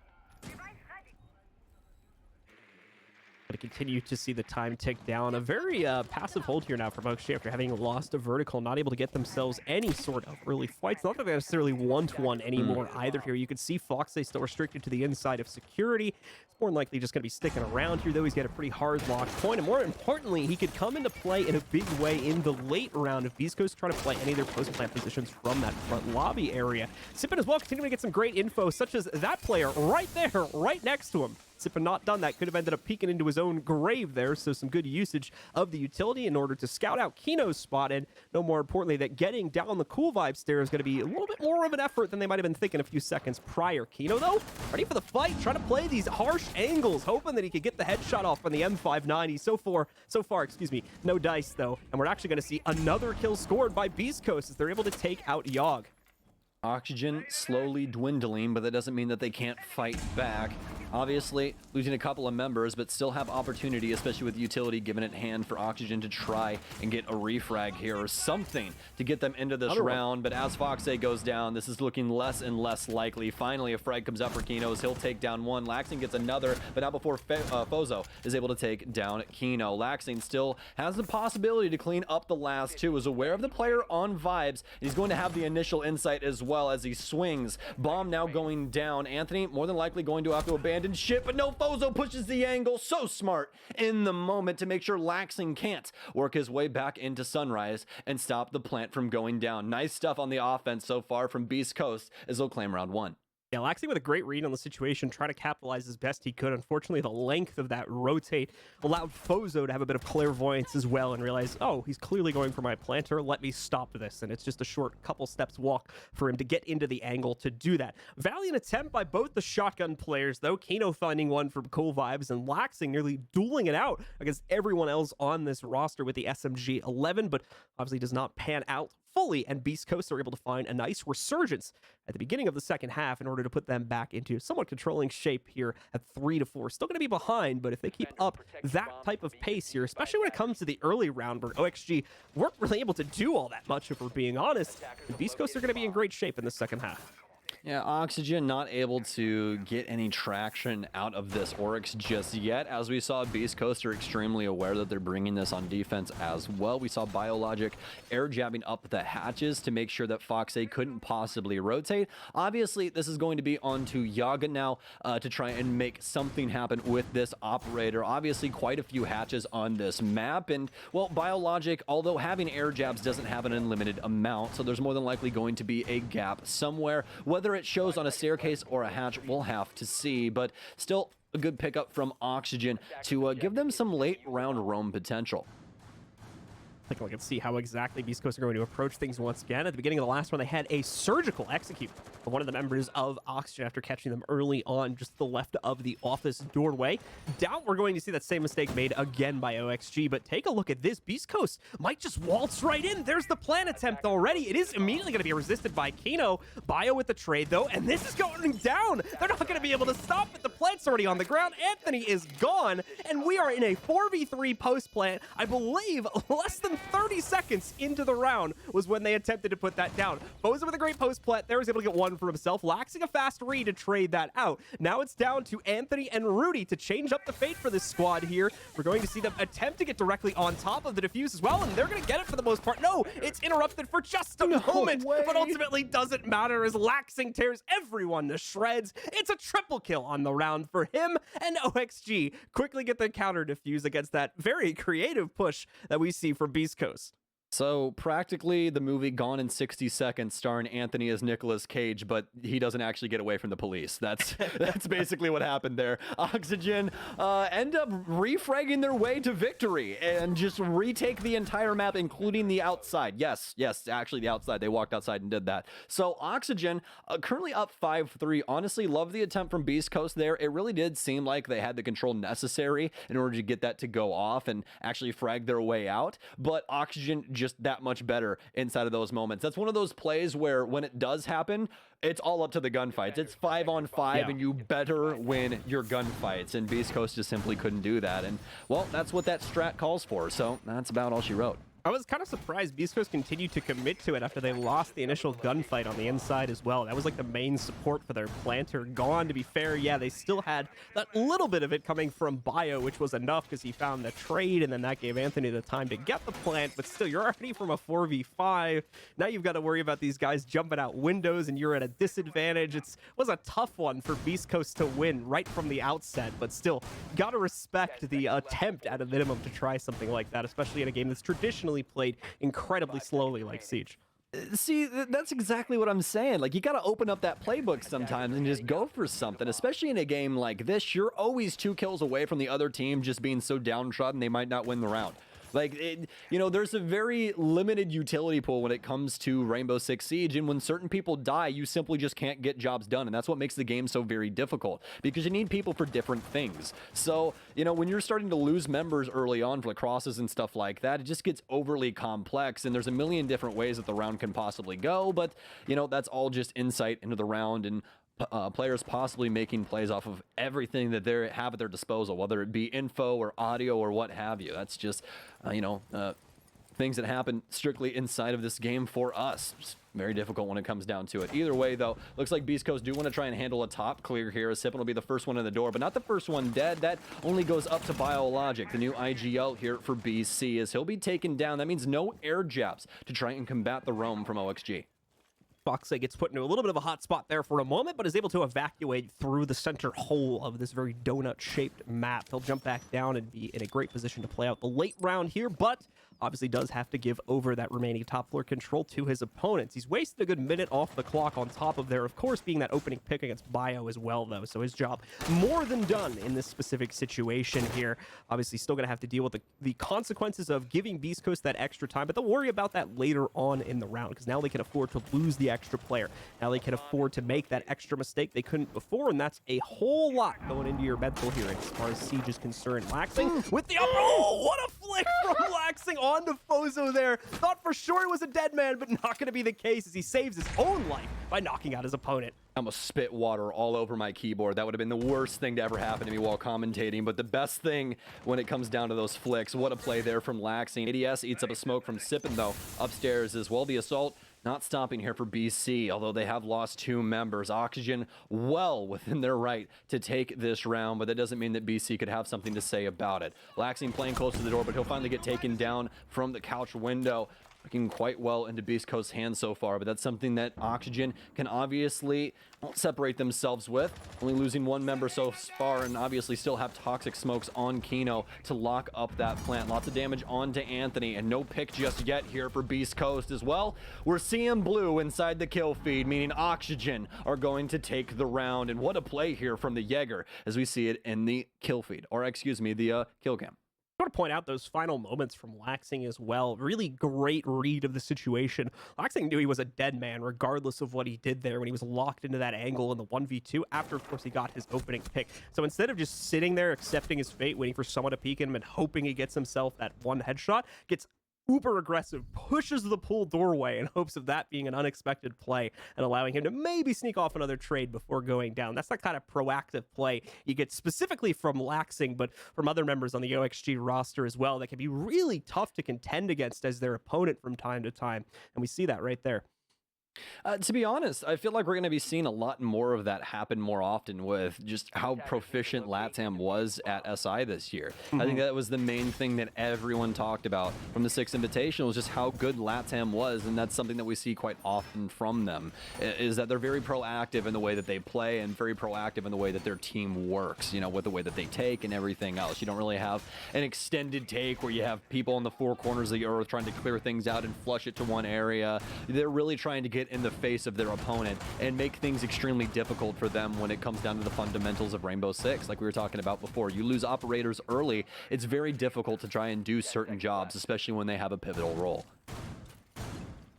To continue to see the time tick down. A very passive hold here now from OXG after having lost a vertical, not able to get themselves any sort of early fights. Not that they're necessarily one-to-one anymore either here. You can see Foxy still restricted to the inside of security. It's more than likely just going to be sticking around here, though. He's got a pretty hard lock point, and more importantly, he could come into play in a big way in the late round if Beast Coast try to play any of their post-plant positions from that front lobby area. Sippin as well continuing to get some great info, such as that player right there, right next to him. Sippin not done that, could have ended up peeking into his own grave there, so some good usage of the utility in order to scout out Kino's spot, and no more importantly that getting down the cool vibe stair is going to be a little bit more of an effort than they might have been thinking a few seconds prior. Kino, though, ready for the fight, trying to play these harsh angles, hoping that he could get the headshot off on the M590. So far, excuse me, no dice, though, and we're actually going to see another kill scored by Beast Coast as they're able to take out Yogg. Oxygen slowly dwindling, but that doesn't mean that they can't fight back. Obviously, losing a couple of members, but still have opportunity, especially with utility given at hand for Oxygen to try and get a refrag here or something to get them into this round. But as Foxy goes down, this is looking less and less likely. Finally, a frag comes up for Kinos. He'll take down one. Laxing gets another, but not before Fozo is able to take down Kino. Laxing still has the possibility to clean up the last two, is aware of the player on vibes. He's going to have the initial insight as well as he swings. Bomb now going down. Anthony more than likely going to have to abandon ship, but no, Fozo pushes the angle. So smart in the moment to make sure Laxing can't work his way back into Sunrise and stop the plant from going down. Nice stuff on the offense so far from Beast Coast as they'll claim round one. Yeah, Laxing with a great read on the situation, trying to capitalize as best he could. Unfortunately, the length of that rotate allowed Fozo to have a bit of clairvoyance as well and realize, oh, he's clearly going for my planter. Let me stop this. And it's just a short couple steps walk for him to get into the angle to do that. Valiant attempt by both the shotgun players, though. Kino finding one from Cool Vibes and Laxing nearly dueling it out against everyone else on this roster with the SMG-11, but obviously does not pan out fully, and Beast Coast are able to find a nice resurgence at the beginning of the second half in order to put them back into somewhat controlling shape here at 3-4. Still going to be behind, but if they keep up that type of pace here, especially when it comes to the early round where OXG weren't really able to do all that much, if we're being honest, the Beast Coast are going to be in great shape in the second half. Yeah, Oxygen not able to get any traction out of this Oryx just yet. As we saw, Beast Coast are extremely aware that they're bringing this on defense as well. We saw Biologic air jabbing up the hatches to make sure that Foxy couldn't possibly rotate. Obviously, this is going to be onto Yaga now to try and make something happen with this operator. Obviously, quite a few hatches on this map. And, well, Biologic, although having air jabs doesn't have an unlimited amount, so there's more than likely going to be a gap somewhere. Whether it shows on a staircase or a hatch, we'll have to see, but still a good pickup from Oxygen to give them some late round roam potential. Take a look and see how exactly Beast Coast are going to approach things once again. At the beginning of the last one, they had a surgical execute of one of the members of Oxygen after catching them early on just to the left of the office doorway. Doubt we're going to see that same mistake made again by OXG, but take a look at this. Beast Coast might just waltz right in. There's the plant attempt already. It is immediately going to be resisted by Kino. Bio with the trade, though, and this is going down. They're not going to be able to stop it. The plant's already on the ground. Anthony is gone, and we are in a 4v3 post plant. I believe less than 30 seconds into the round was when they attempted to put that down. Boza with a great post plant there was able to get one for himself, Laxing a fast read to trade that out. Now it's down to Anthony and Rudy to change up the fate for this squad here. We're going to see them attempt to get directly on top of the defuse as well, and they're going to get it for the most part. No, it's interrupted for just a moment, but ultimately doesn't matter as Laxing tears everyone to shreds. It's a triple kill on the round for him, and OXG quickly get the counter defuse against that very creative push that we see from Beast Coast. So practically the movie Gone in 60 Seconds starring Anthony as Nicolas Cage, but he doesn't actually get away from the police. That's basically what happened there. Oxygen end up refragging their way to victory and just retake the entire map, including the outside. Yes, actually the outside. They walked outside and did that. So Oxygen currently up 5-3. Honestly, love the attempt from Beast Coast there. It really did seem like they had the control necessary in order to get that to go off and actually frag their way out. But Oxygen just that much better inside of those moments. That's one of those plays where when it does happen, it's all up to the gunfights. It's 5-on-5 and you better win your gunfights, and Beast Coast just simply couldn't do that. And well, that's what that strat calls for, so that's about all she wrote. I was kind of surprised Beast Coast continued to commit to it after they lost the initial gunfight on the inside as well. That was like the main support for their planter gone. To be fair, yeah, they still had that little bit of it coming from Bio, which was enough because he found the trade, and then that gave Anthony the time to get the plant. But still, you're already from a 4v5. Now you've got to worry about these guys jumping out windows, and you're at a disadvantage. It was a tough one for Beast Coast to win right from the outset, but still, got to respect the attempt at a minimum to try something like that, especially in a game that's traditionally played incredibly slowly like Siege. See, that's exactly what I'm saying. Like, you got to open up that playbook sometimes and just go for something, especially in a game like this. You're always 2 kills away from the other team just being so downtrodden they might not win the round. Like, you know, there's a very limited utility pool when it comes to Rainbow Six Siege, and when certain people die, you simply just can't get jobs done, and that's what makes the game so very difficult, because you need people for different things. So, you know, when you're starting to lose members early on for the crosses and stuff like that, it just gets overly complex, and there's a million different ways that the round can possibly go, but, you know, that's all just insight into the round, and players possibly making plays off of everything that they have at their disposal, whether it be info or audio or what have you. That's just, things that happen strictly inside of this game for us. It's very difficult when it comes down to it. Either way, though, looks like Beast Coast do want to try and handle a top clear here, as Sippin will be the first one in the door, but not the first one dead. That only goes up to Biologic, the new IGL here for BC, as he'll be taken down. That means no air jabs to try and combat the roam from OXG. Foxley gets put into a little bit of a hot spot there for a moment, but is able to evacuate through the center hole of this very donut-shaped map. He'll jump back down and be in a great position to play out the late round here, but obviously does have to give over that remaining top floor control to his opponents. He's wasted a good minute off the clock on top of there, of course, being that opening pick against Bio as well, though. So his job more than done in this specific situation here. Obviously still going to have to deal with the consequences of giving Beast Coast that extra time, but they'll worry about that later on in the round, because now they can afford to lose the extra player. Now they can afford to make that extra mistake they couldn't before, and that's a whole lot going into your mental here as far as Siege is concerned. Laxing with the oh, what a flick from Laxing onto Fozo there. Thought for sure it was a dead man, but not going to be the case as he saves his own life by knocking out his opponent. I almost spit water all over my keyboard. That would have been the worst thing to ever happen to me while commentating, but the best thing when it comes down to those flicks, what a play there from Laxing. ADS eats up a smoke from Sippin, though, upstairs as well. The assault not stopping here for BC, although they have lost 2 members. Oxygen well within their right to take this round, but that doesn't mean that BC could have something to say about it. Laxing playing close to the door, but he'll finally get taken down from the couch window. Looking quite well into Beast Coast's hands so far, but that's something that Oxygen can obviously separate themselves with. Only losing 1 member so far, and obviously still have toxic smokes on Kino to lock up that plant. Lots of damage onto Anthony, and no pick just yet here for Beast Coast as well. We're seeing blue inside the kill feed, meaning Oxygen are going to take the round, and what a play here from the Jaeger as we see it in the kill feed, or excuse me, the kill cam. I want to point out those final moments from Laxing as well. Really great read of the situation. Laxing knew he was a dead man regardless of what he did there when he was locked into that angle in the 1v2 after, of course, he got his opening pick. So instead of just sitting there accepting his fate, waiting for someone to peek him and hoping he gets himself that one headshot, gets uber aggressive, pushes the pool doorway in hopes of that being an unexpected play and allowing him to maybe sneak off another trade before going down. That's that kind of proactive play you get specifically from Laxing, but from other members on the OXG roster as well that can be really tough to contend against as their opponent from time to time. And we see that right there. To be honest, I feel like we're going to be seeing a lot more of that happen more often with just how proficient LATAM was at SI this year. I think that was the main thing that everyone talked about from the Six Invitational, was just how good LATAM was, and that's something that we see quite often from them, is that they're very proactive in the way that they play and very proactive in the way that their team works, you know, with the way that they take and everything else. You don't really have an extended take where you have people in the four corners of the earth trying to clear things out and flush it to one area. They're really trying to get in the face of their opponent and make things extremely difficult for them when it comes down to the fundamentals of Rainbow Six. Like we were talking about before, you lose operators early, it's very difficult to try and do certain jobs, especially when they have a pivotal role.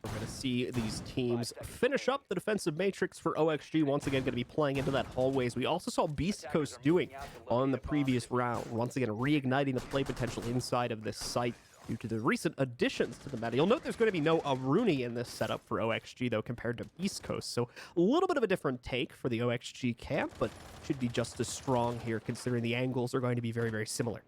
We're going to see these teams finish up the defensive matrix for OXG. Once again, going to be playing into that hallways. We also saw Beast Coast doing on the previous round. Once again, reigniting the play potential inside of this site due to the recent additions to the meta. You'll note there's going to be no Aruni in this setup for OXG, though, compared to Beast Coast. So a little bit of a different take for the OXG camp, but should be just as strong here, considering the angles are going to be very, very similar.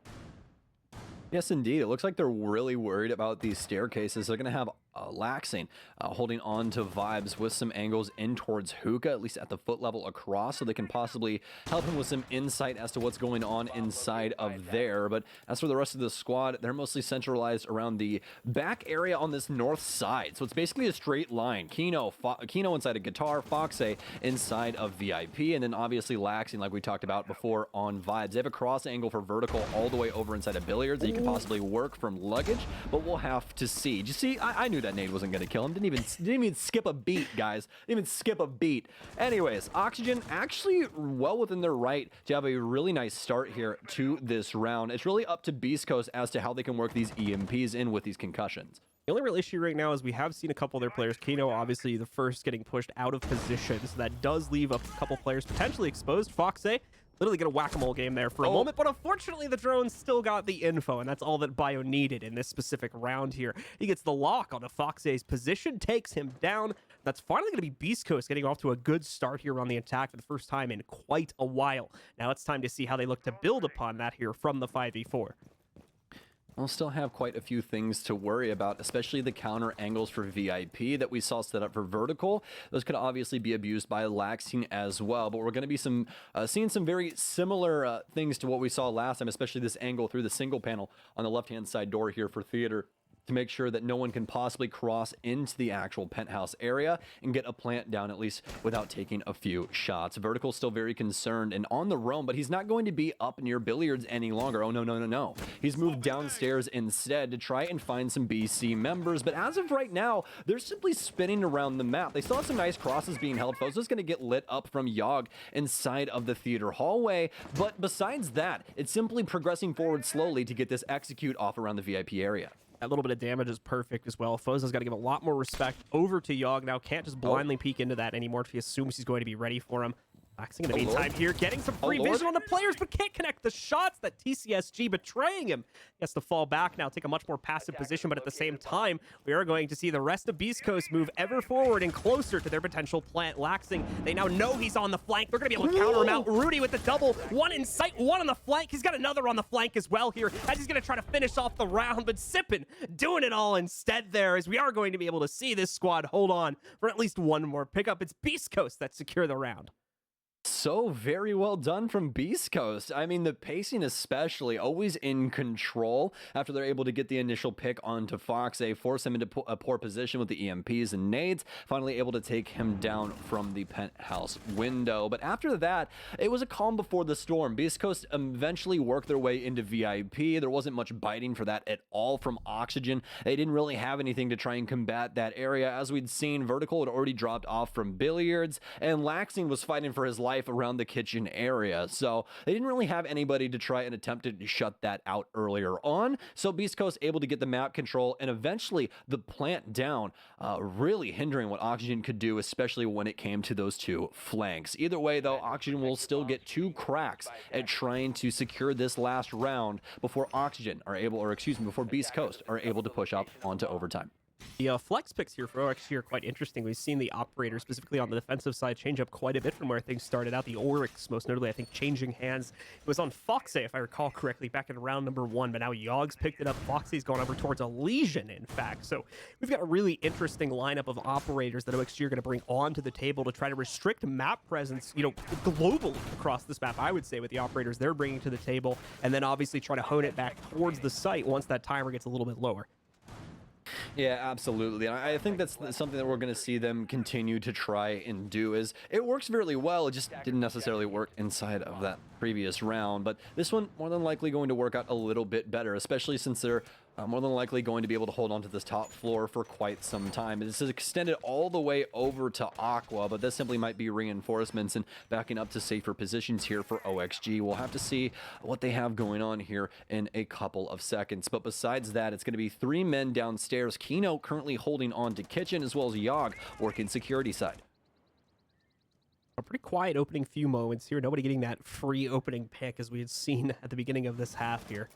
Yes, indeed. It looks like they're really worried about these staircases. They're going to have Laxing holding on to vibes with some angles in towards Hookah, at least at the foot level across, so they can possibly help him with some insight as to what's going on inside of there. But as for the rest of the squad, they're mostly centralized around the back area on this north side. So it's basically a straight line. Kino inside of Guitar, Foxe inside of VIP, and then obviously Laxing, like we talked about before, on vibes. They have a cross angle for vertical all the way over inside of Billiards that you can possibly work from luggage, but we'll have to see. Did you see? I knew that nade wasn't going to kill him. Didn't even skip a beat, guys. Didn't even skip a beat. Anyways, Oxygen actually well within their right to have a really nice start here to this round. It's really up to Beast Coast as to how they can work these EMPs in with these concussions. The only real issue right now is we have seen a couple of their players, Kino obviously the first getting pushed out of position, so that does leave a couple players potentially exposed. Foxe literally get a whack-a-mole game there for a moment, but unfortunately the drone still got the info, and that's all that Bio needed in this specific round here. He gets the lock onto Foxe's position, takes him down. That's finally going to be Beast Coast getting off to a good start here on the attack for the first time in quite a while. Now it's time to see how they look to build upon that here from the 5v4. We'll still have quite a few things to worry about, especially the counter angles for VIP that we saw set up for vertical. Those could obviously be abused by Laxing as well, but we're going to be seeing some very similar things to what we saw last time, especially this angle through the single panel on the left-hand side door here for theater, to make sure that no one can possibly cross into the actual penthouse area and get a plant down, at least without taking a few shots. Vertical's still very concerned and on the roam, but he's not going to be up near Billiards any longer. Oh, no. He's moved downstairs instead to try and find some BC members, but as of right now, they're simply spinning around the map. They still have some nice crosses being held. Fozo's going to get lit up from Yogg inside of the theater hallway, but besides that, it's simply progressing forward slowly to get this execute off around the VIP area. A little bit of damage is perfect as well. Foza's got to give a lot more respect over to Yogg now. Can't just blindly peek into that anymore if he assumes he's going to be ready for him. Laxing in the meantime here, getting some free vision on the players, but can't connect the shots. That TCSG betraying him. He has to fall back now, take a much more passive position, but at the same time, we are going to see the rest of Beast Coast move ever forward and closer to their potential plant. Laxing, they now know he's on the flank. They're going to be able to counter him out. Rudy with the double. One in sight, one on the flank. He's got another on the flank as well here, as he's going to try to finish off the round, but Sippin doing it all instead there, as we are going to be able to see this squad hold on for at least one more pickup. It's Beast Coast that secure the round. So very well done from Beast Coast. I mean, the pacing especially, always in control after they're able to get the initial pick onto Foxe, force him into a poor position with the EMPs and nades, finally able to take him down from the penthouse window. But after that, it was a calm before the storm. Beast Coast eventually worked their way into VIP. There wasn't much biting for that at all from Oxygen. They didn't really have anything to try and combat that area. As we'd seen, Vertical had already dropped off from Billiards, and Laxing was fighting for his life around the kitchen area, so they didn't really have anybody to try and attempt to shut that out earlier on. So Beast Coast able to get the map control and eventually the plant down, really hindering what Oxygen could do, especially when it came to those two flanks. Either way though, Oxygen will still get two cracks at trying to secure this last round before before Beast Coast are able to push up onto overtime. The flex picks here for OXG are quite interesting. We've seen the operator, specifically on the defensive side, change up quite a bit from where things started out. The Oryx, most notably, I think, changing hands. It was on Foxy, if I recall correctly, back in round number 1, but now Yogg's picked it up. Foxy's gone over towards a Legion, in fact. So we've got a really interesting lineup of operators that OXG are going to bring onto the table to try to restrict map presence, you know, globally across this map, I would say, with the operators they're bringing to the table, and then obviously try to hone it back towards the site once that timer gets a little bit lower. Yeah, absolutely. And I think that's something that we're going to see them continue to try and do. Is it works really well. It just didn't necessarily work inside of that previous round. But this one, more than likely going to work out a little bit better, especially since they're more than likely going to be able to hold on to this top floor for quite some time. This is extended all the way over to Aqua, but this simply might be reinforcements and backing up to safer positions here for OXG. We'll have to see what they have going on here in a couple of seconds. But besides that, it's going to be 3 men downstairs. Kino currently holding on to Kitchen, as well as Yogg working security side. A pretty quiet opening few moments here. Nobody getting that free opening pick as we had seen at the beginning of this half here.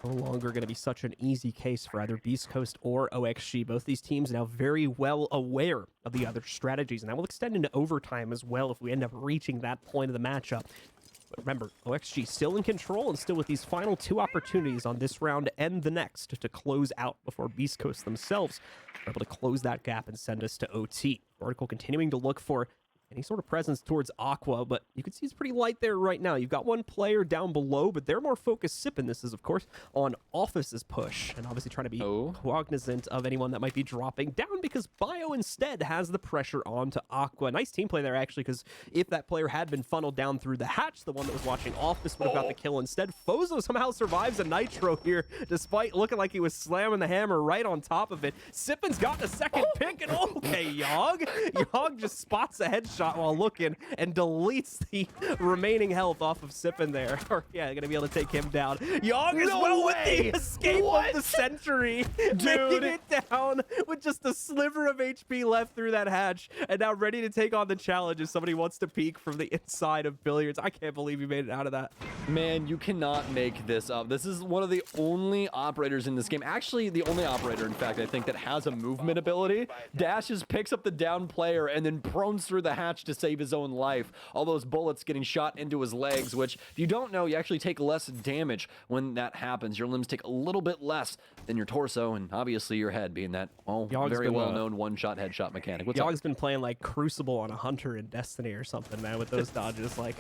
No longer going to be such an easy case for either Beast Coast or OXG. Both these teams now very well aware of the other strategies, and that will extend into overtime as well if we end up reaching that point of the matchup. But remember, OXG still in control and still with these final 2 opportunities on this round and the next to close out before Beast Coast themselves are able to close that gap and send us to OT. Vertical continuing to look for any sort of presence towards Aqua, but you can see it's pretty light there right now. You've got one player down below, but they're more focused, Sippin, this is, of course, on Office's push, and obviously trying to be cognizant of anyone that might be dropping down, because Bio instead has the pressure onto Aqua. Nice team play there, actually, because if that player had been funneled down through the hatch, the one that was watching Office would have got the kill instead. Fozo somehow survives a Nitro here, despite looking like he was slamming the hammer right on top of it. Sippin's got the second pick, and okay, Yogg just spots a headshot while looking and deletes the remaining health off of Sippin there. Or, yeah, gonna be able to take him down. Yogg as well with the escape of the century. Making it down with just a sliver of HP left through that hatch, and now ready to take on the challenge if somebody wants to peek from the inside of Billiards. I can't believe he made it out of that. Man, you cannot make this up. This is one of the only operators in this game. Actually, the only operator, in fact, I think, that has a movement ability. Dashes, picks up the down player, and then prones through the hatch to save his own life. All those bullets getting shot into his legs, which, if you don't know, you actually take less damage when that happens. Your limbs take a little bit less than your torso, and obviously your head, being that, well, very well-known one-shot headshot mechanic. Yogg's been playing like Crucible on a Hunter in Destiny or something, man, with those dodges. Like,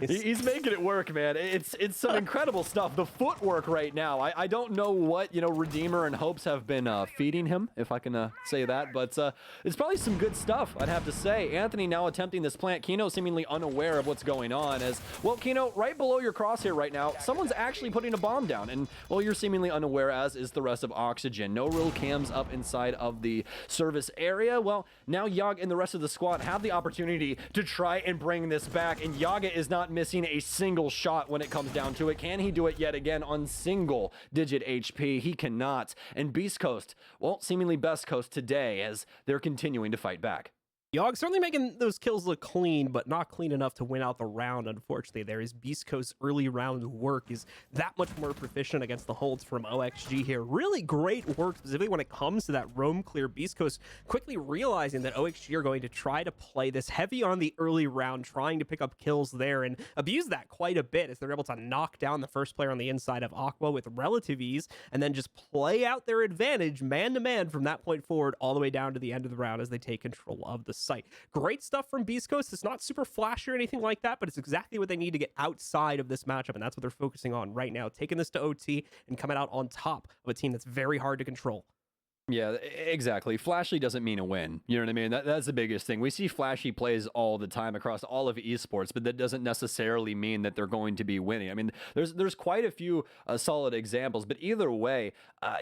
he's making it work, man. It's some incredible stuff. The footwork right now, I don't know what, you know, Redeemer and Hopes have been feeding him, if I can say that, but it's probably some good stuff, I'd have to say. Anthony now attempting this plant. Kino seemingly unaware of what's going on, as, well, Kino, right below your crosshair right now, someone's actually putting a bomb down, and, well, you're seemingly unaware, as is the rest of Oxygen. No real cams up inside of the service area. Well, now Yogg and the rest of the squad have the opportunity to try and bring this back, and Yaga is not missing a single shot when it comes down to it. Can he do it yet again on single-digit HP? He cannot. And Beast Coast, well, seemingly Best Coast today, as they're continuing to fight back. Yogg certainly making those kills look clean, but not clean enough to win out the round, unfortunately. There is Beast Coast's early round work is that much more proficient against the holds from OXG here. Really great work, specifically when it comes to that roam clear. Beast Coast quickly realizing that OXG are going to try to play this heavy on the early round, trying to pick up kills there and abuse that quite a bit as they're able to knock down the first player on the inside of Aqua with relative ease, and then just play out their advantage man-to-man from that point forward all the way down to the end of the round as they take control of the site. Great stuff from Beast Coast. It's not super flashy or anything like that, but it's exactly what they need to get outside of this matchup, and that's what they're focusing on right now, taking this to OT and coming out on top of a team that's very hard to control. Yeah, exactly. Flashy doesn't mean a win. You know what I mean? That's the biggest thing. We see flashy plays all the time across all of esports, but that doesn't necessarily mean that they're going to be winning. I mean, there's quite a few solid examples, but either way,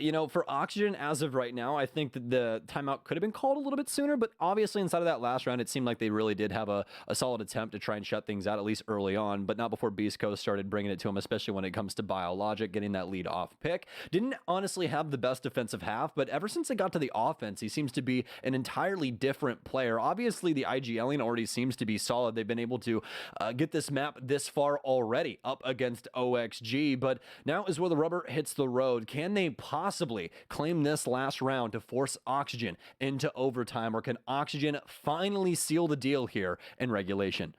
you know, for Oxygen as of right now, I think that the timeout could have been called a little bit sooner, but obviously inside of that last round, it seemed like they really did have a solid attempt to try and shut things out, at least early on, but not before Beast Coast started bringing it to them, especially when it comes to Biologic, getting that lead off pick. Didn't honestly have the best defensive half, but ever since it got to the offense, he seems to be an entirely different player. Obviously, the IGLing already seems to be solid. They've been able to get this map this far already up against OXG, but now is where the rubber hits the road. Can they possibly claim this last round to force Oxygen into overtime, or can Oxygen finally seal the deal here in regulation?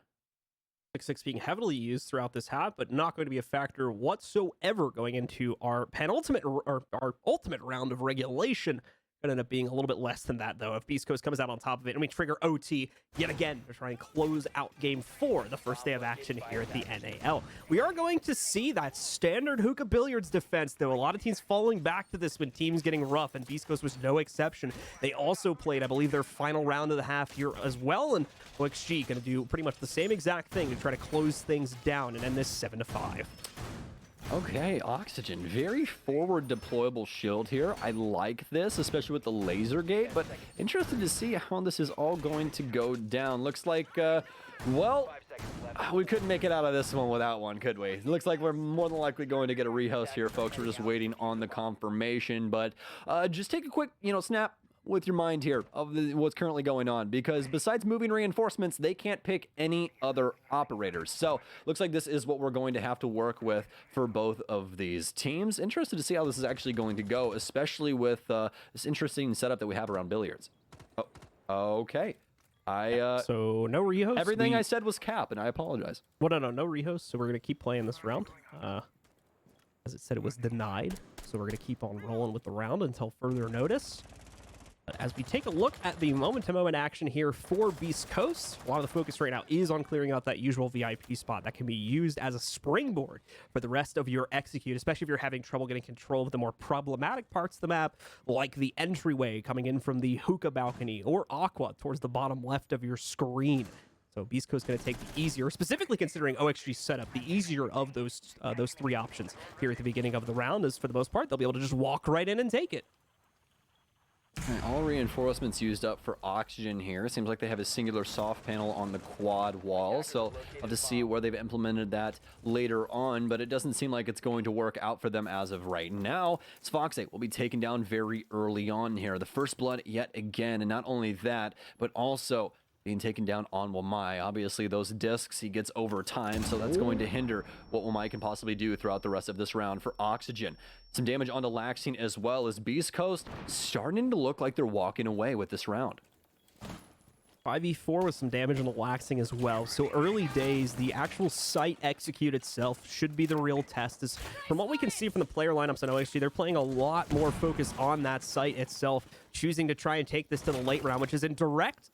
6 being heavily used throughout this half, but not going to be a factor whatsoever going into our penultimate or our ultimate round of regulation. Going to end up being a little bit less than that, though. If Beast Coast comes out on top of it, and we trigger OT yet again to try and close out Game 4, the first day of action here at the NAL. We are going to see that standard hookah billiards defense, though. A lot of teams falling back to this when teams getting rough, and Beast Coast was no exception. They also played, I believe, their final round of the half here as well, and OXG going to do pretty much the same exact thing to try to close things down and end this 7-5. Okay, Oxygen, very forward deployable shield here. I like this, especially with the laser gate, but interested to see how this is all going to go down. Looks like, well, we couldn't make it out of this one without one, could we? It looks like we're more than likely going to get a rehost here, folks. We're just waiting on the confirmation, but just take a quick, snap with your mind here of what's currently going on, because besides moving reinforcements, they can't pick any other operators. So looks like this is what we're going to have to work with for both of these teams. Interested to see how this is actually going to go, especially with this interesting setup that we have around billiards. Oh, okay. So no rehost. Everything I said was cap, and I apologize. Well, no rehost. So we're gonna keep playing this round. As it said, it was denied. So we're gonna keep on rolling with the round until further notice. As we take a look at the moment-to-moment action here for Beast Coast, a lot of the focus right now is on clearing out that usual VIP spot that can be used as a springboard for the rest of your execute, especially if you're having trouble getting control of the more problematic parts of the map, like the entryway coming in from the hookah balcony or aqua towards the bottom left of your screen. So Beast Coast going to take the easier, specifically considering OXG's setup, the easier of those three options here at the beginning of the round, is for the most part, they'll be able to just walk right in and take it. All reinforcements used up for Oxygen here. Seems like they have a singular soft panel on the quad wall, so I'll have to see where they've implemented that later on, but it doesn't seem like it's going to work out for them as of right now. Fox8 will be taken down very early on here. The first blood yet again, and not only that, but also being taken down on Wamai. Obviously, those discs, he gets over time, so that's going to hinder what Wamai can possibly do throughout the rest of this round for Oxygen. Some damage onto Laxine as well, as Beast Coast starting to look like they're walking away with this round. 5v4 with some damage on the Laxing as well. So early days, the actual site execute itself should be the real test. Is from what we can see from the player lineups on OXG, they're playing a lot more focus on that site itself, choosing to try and take this to the late round, which is in direct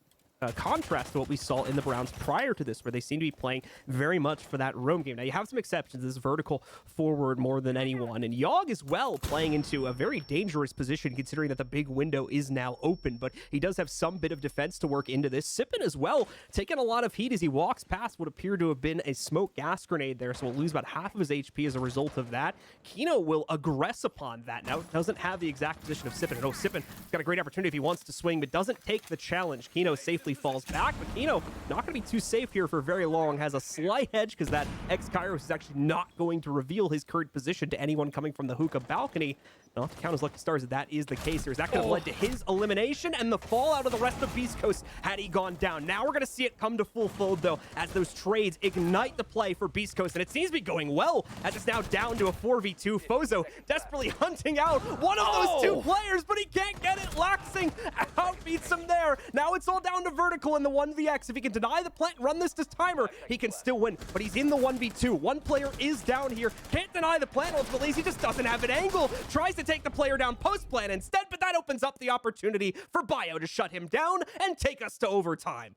contrast to what we saw in the Browns prior to this, where they seem to be playing very much for that roam game. Now, you have some exceptions. This vertical forward more than anyone, and Yogg as well playing into a very dangerous position considering that the big window is now open, but he does have some bit of defense to work into this. Sippin as well, taking a lot of heat as he walks past what appeared to have been a smoke gas grenade there, so we'll lose about half of his HP as a result of that. Kino will aggress upon that. Now, doesn't have the exact position of Sippin. Oh, Sippin got a great opportunity if he wants to swing, but doesn't take the challenge. Kino safely falls back, but Kino not going to be too safe here for very long. Has a slight edge because that X-Kairos is actually not going to reveal his current position to anyone coming from the hookah balcony. Not to count his lucky stars, that is the case here. That could have led to his elimination and the fallout of the rest of Beast Coast had he gone down. Now we're going to see it come to full fold, though, as those trades ignite the play for Beast Coast, and it seems to be going well, as it's now down to a 4v2. Fozo desperately hunting out one of those two players, but he can't get it. Laxing outbeats him there. Now it's all down to Vertical in the 1vx. If he can deny the plant, run this to timer, he can still win, but he's in the 1v2. One player is down here. Can't deny the plant ultimately. He just doesn't have an angle. Tries to take the player down post-plan instead, but that opens up the opportunity for Bio to shut him down and take us to overtime.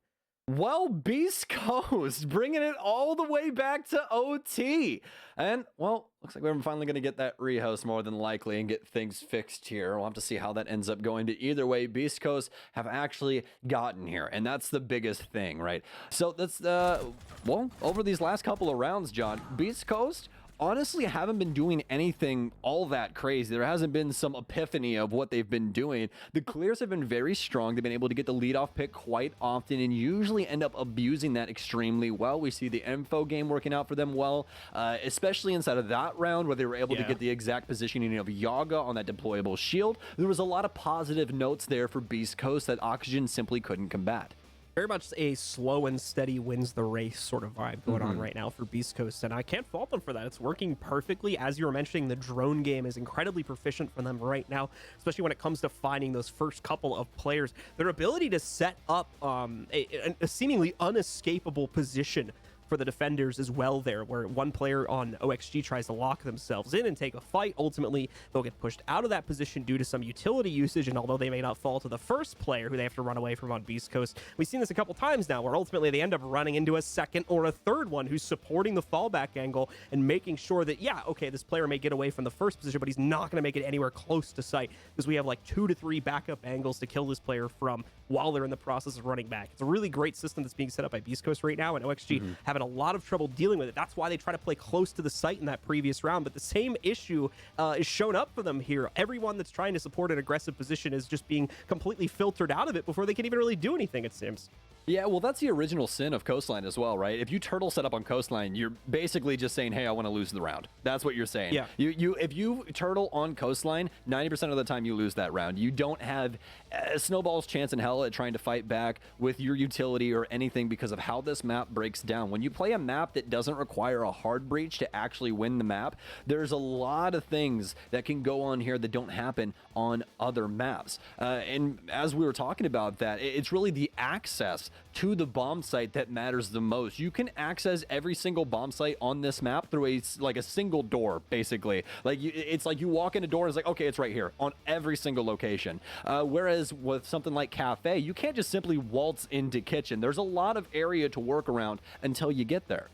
Well, Beast Coast bringing it all the way back to OT. And, well, looks like we're finally going to get that rehost more than likely and get things fixed here. We'll have to see how that ends up going. But either way, Beast Coast have actually gotten here. And that's the biggest thing, right? So that's, well, over these last couple of rounds, John, Beast Coast honestly haven't been doing anything all that crazy. There hasn't been some epiphany of what they've been doing. The clears have been very strong. They've been able to get the leadoff pick quite often and usually end up abusing that extremely well. We see the info game working out for them well, especially inside of that round where they were able to get the exact positioning of Yaga on that deployable shield. There was a lot of positive notes there for Beast Coast that Oxygen simply couldn't combat. Very much a slow and steady wins the race sort of vibe going on right now for Beast Coast, and I can't fault them for that. It's working perfectly. As you were mentioning, the drone game is incredibly proficient for them right now, especially when it comes to finding those first couple of players. Their ability to set up a seemingly unescapable position for the defenders as well there, where one player on OXG tries to lock themselves in and take a fight. Ultimately, they'll get pushed out of that position due to some utility usage, and although they may not fall to the first player who they have to run away from on Beast Coast, we've seen this a couple times now, where ultimately they end up running into a second or a third one who's supporting the fallback angle and making sure that, yeah, okay, this player may get away from the first position, but he's not going to make it anywhere close to sight, because we have like 2 to 3 backup angles to kill this player from while they're in the process of running back. It's a really great system that's being set up by Beast Coast right now, and OXG having a lot of trouble dealing with it. That's why they try to play close to the site in that previous round, but the same issue is shown up for them here. Everyone that's trying to support an aggressive position is just being completely filtered out of it before they can even really do anything, it seems. Yeah, well, that's the original sin of Coastline as well, right? If you turtle set up on Coastline, you're basically just saying, hey, I want to lose the round. That's what you're saying. Yeah. If you turtle on Coastline, 90% of the time you lose that round. You don't have a snowball's chance in hell at trying to fight back with your utility or anything because of how this map breaks down. When you play a map that doesn't require a hard breach to actually win the map, there's a lot of things that can go on here that don't happen on other maps. And as we were talking about that, it's really the access to the bomb site that matters the most. You can access every single bomb site on this map through a single door, basically. Like it's like you walk in a door and it's like, okay, it's right here on every single location. Whereas with something like Cafe, you can't just simply waltz into kitchen. There's a lot of area to work around until you get there.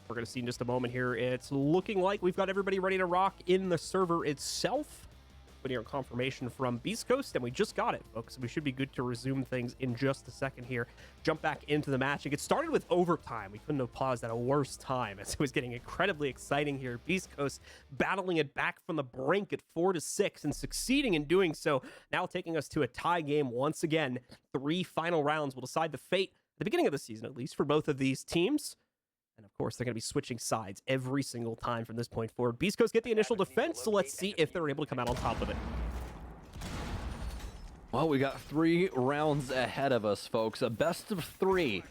We're going to see in just a moment here. It's looking like we've got everybody ready to rock in the server itself. Here confirmation from Beast Coast, and we just got it, folks. We should be good to resume things in just a second here. Jump back into the match. It gets started with overtime. We couldn't have paused at a worse time, as it was getting incredibly exciting here. Beast Coast battling it back from the brink at 4-6 and succeeding in doing so. Now taking us to a tie game once again. 3 final rounds will decide the fate at the beginning of the season, at least for both of these teams. And of course, they're going to be switching sides every single time from this point forward. Beast Coast get the initial defense, so let's see if they're able to come out on top of it. Well, we got 3 rounds ahead of us, folks. A best of 3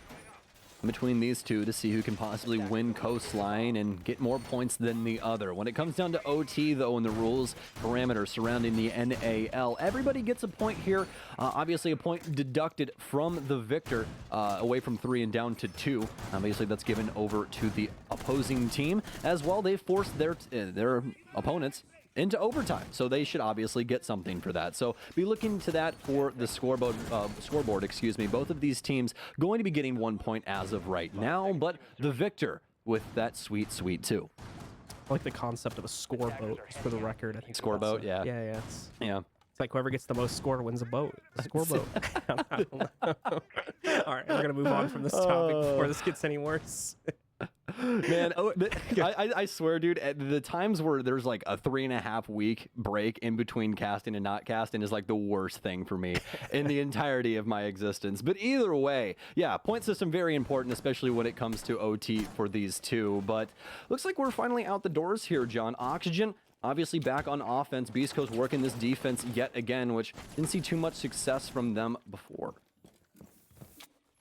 between these two to see who can possibly win Coastline and get more points than the other. When it comes down to OT, though, and the rules parameters surrounding the NAL, everybody gets a point here. Obviously, a point deducted from the victor, away from 3 and down to 2. Obviously, that's given over to the opposing team. As well, they forced their opponents into overtime, so they should obviously get something for that. So be looking to that for the scoreboard, excuse me. Both of these teams going to be getting 1 point as of right now, but the victor with that sweet 2. I like the concept of a scoreboat, just for the record. I think Scoreboat, yeah. Yeah. It's like whoever gets the most score wins a boat. A scoreboat. All right, we're gonna move on from this topic before this gets any worse. Man, I swear, dude, at the times where there's like a 3.5 week break in between casting and not casting is like the worst thing for me in the entirety of my existence. But either way, yeah, point system very important, especially when it comes to OT for these two. But looks like we're finally out the doors here, John. Oxygen obviously back on offense. Beast Coast working this defense yet again, which didn't see too much success from them before.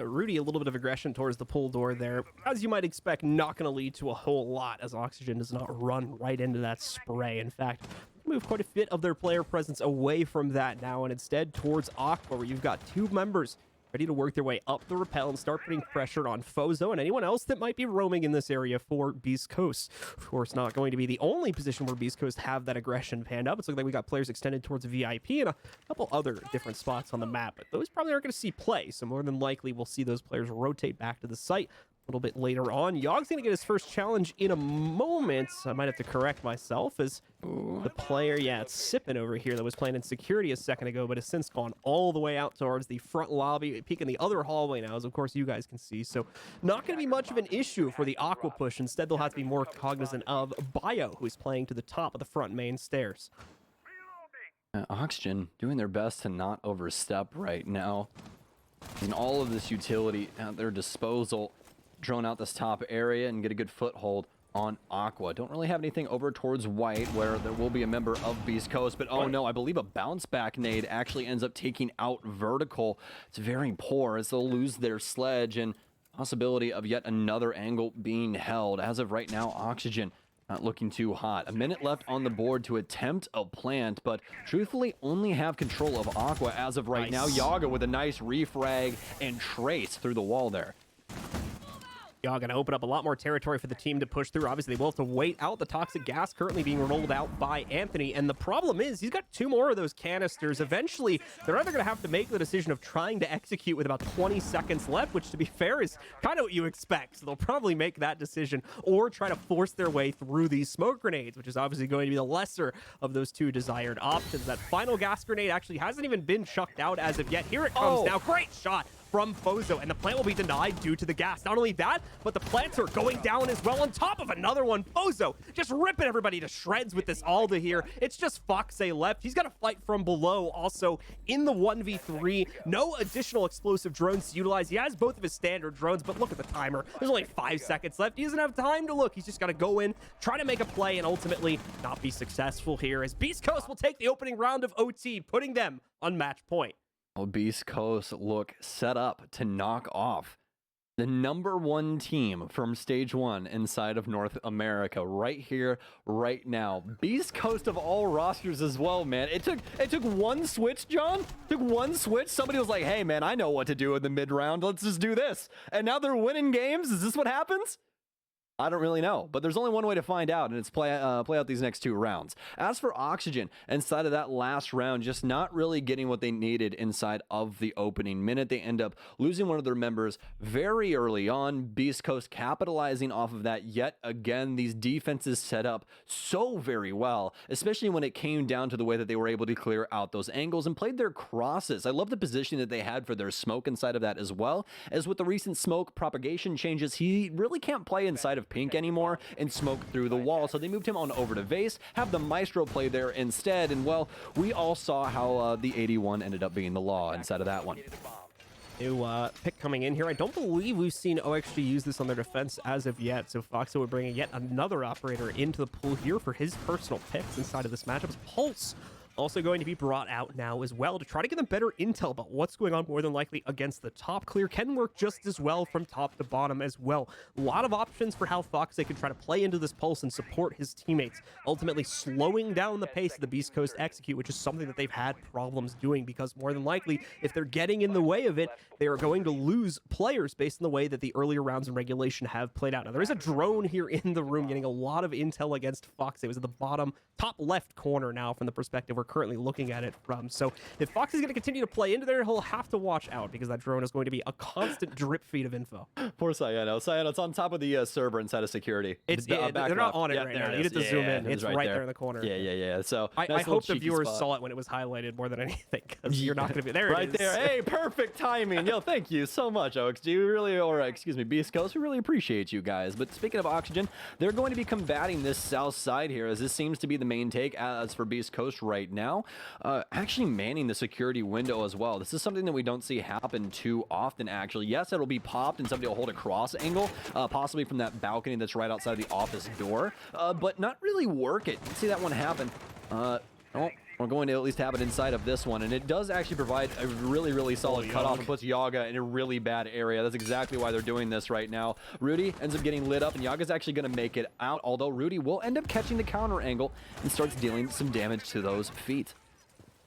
Rudy, a little bit of aggression towards the pull door there. As you might expect, not going to lead to a whole lot, as Oxygen does not run right into that spray. In fact, move quite a bit of their player presence away from that now, and instead towards Aqua, where you've got 2 members ready to work their way up the rappel and start putting pressure on Fozo and anyone else that might be roaming in this area for Beast Coast. Of course, not going to be the only position where Beast Coast have that aggression panned up. It's looking like we got players extended towards VIP and a couple other different spots on the map, but those probably aren't going to see play, so more than likely we'll see those players rotate back to the site. little bit later on. Yogg's going to get his first challenge in a moment. I might have to correct myself as the player, yeah, it's Sippin over here that was playing in security a second ago, but has since gone all the way out towards the front lobby, peeking the other hallway now, as of course you guys can see. So not going to be much of an issue for the Aqua push. Instead, they'll have to be more cognizant of Bio, who's playing to the top of the front main stairs. Oxygen doing their best to not overstep right now. And all of this utility at their disposal, drone out this top area and get a good foothold on Aqua. Don't really have anything over towards White, where there will be a member of Beast Coast, but oh no, I believe a bounce back nade actually ends up taking out Vertical. It's very poor as they'll lose their sledge, and possibility of yet another angle being held. As of right now, Oxygen not looking too hot. A minute left on the board to attempt a plant, but truthfully only have control of Aqua as of right now. Yaga with a nice refrag and trace through the wall there. Y'all gonna open up a lot more territory for the team to push through. Obviously, they will have to wait out the toxic gas currently being rolled out by Anthony. And the problem is he's got 2 more of those canisters. Eventually, they're either gonna have to make the decision of trying to execute with about 20 seconds left, which to be fair is kind of what you expect. So they'll probably make that decision or try to force their way through these smoke grenades, which is obviously going to be the lesser of those 2 desired options. That final gas grenade actually hasn't even been chucked out as of yet. Here it comes now. Great shot from Fozo, and the plant will be denied due to the gas. Not only that, but the plants are going down as well on top of another one. Fozo just ripping everybody to shreds with this Alda here. It's just Foxe left. He's got to fight from below. Also, in the 1v3, no additional explosive drones to utilize. He has both of his standard drones, but look at the timer. There's only 5 seconds left. He doesn't have time to look. He's just got to go in, try to make a play, and ultimately not be successful here, as Beast Coast will take the opening round of OT, putting them on match point. Oh, Beast Coast look set up to knock off the #1 team from stage 1 inside of North America right here, right now. Beast Coast of all rosters as well, man. It took one switch, John. It took one switch. Somebody was like, hey, man, I know what to do in the mid round. Let's just do this. And now they're winning games. Is this what happens? I don't really know, but there's only one way to find out, and it's play out these next 2 rounds. As for Oxygen, inside of that last round, just not really getting what they needed inside of the opening minute. They end up losing one of their members very early on. Beast Coast capitalizing off of that yet again. These defenses set up so very well, especially when it came down to the way that they were able to clear out those angles and played their crosses. I love the position that they had for their smoke inside of that as well. As with the recent smoke propagation changes, he really can't play inside of Pink anymore and smoke through the wall, so they moved him on over to Vase, have the Maestro play there instead, and well, we all saw how the 81 ended up being the law inside of that one. New pick coming in here. I don't believe we've seen OXG use this on their defense as of yet, so Foxo would bring yet another operator into the pool here for his personal picks inside of this matchup. Pulse also going to be brought out now as well to try to get them better intel about what's going on more than likely against the top. Clear can work just as well from top to bottom as well. A lot of options for how Fox can try to play into this Pulse and support his teammates, ultimately slowing down the pace of the Beast Coast execute, which is something that they've had problems doing, because more than likely, if they're getting in the way of it, they are going to lose players based on the way that the earlier rounds in regulation have played out. Now, there is a drone here in the room getting a lot of intel against Fox. It was at the top left corner now from the perspective we're currently looking at it from. So if Fox is going to continue to play into there, he'll have to watch out, because that drone is going to be a constant drip feed of info. Poor Sayano. Sayano's on top of the server inside of security. They're not on it right now. You need to zoom in. It's right there in the corner. Yeah. So I hope the viewers saw it when it was highlighted more than anything, because you're not going to be there. Right there. Hey, perfect timing. Yo, thank you so much, OXG. We really, excuse me, Beast Coast. We really appreciate you guys. But speaking of Oxygen, they're going to be combating this south side here, as this seems to be the main take as for Beast Coast right now. Actually manning the security window as well. This is something that we don't see happen too often, actually. Yes, it'll be popped and somebody will hold a cross angle, possibly from that balcony that's right outside the office door, but not really work it. See that one happen. We're going to at least have it inside of this one, and it does actually provide a really solid cutoff and puts Yaga in a really bad area. That's exactly why they're doing this right now. Rudy ends up getting lit up, and Yaga's actually going to make it out, although Rudy will end up catching the counter angle and starts dealing some damage to those feet.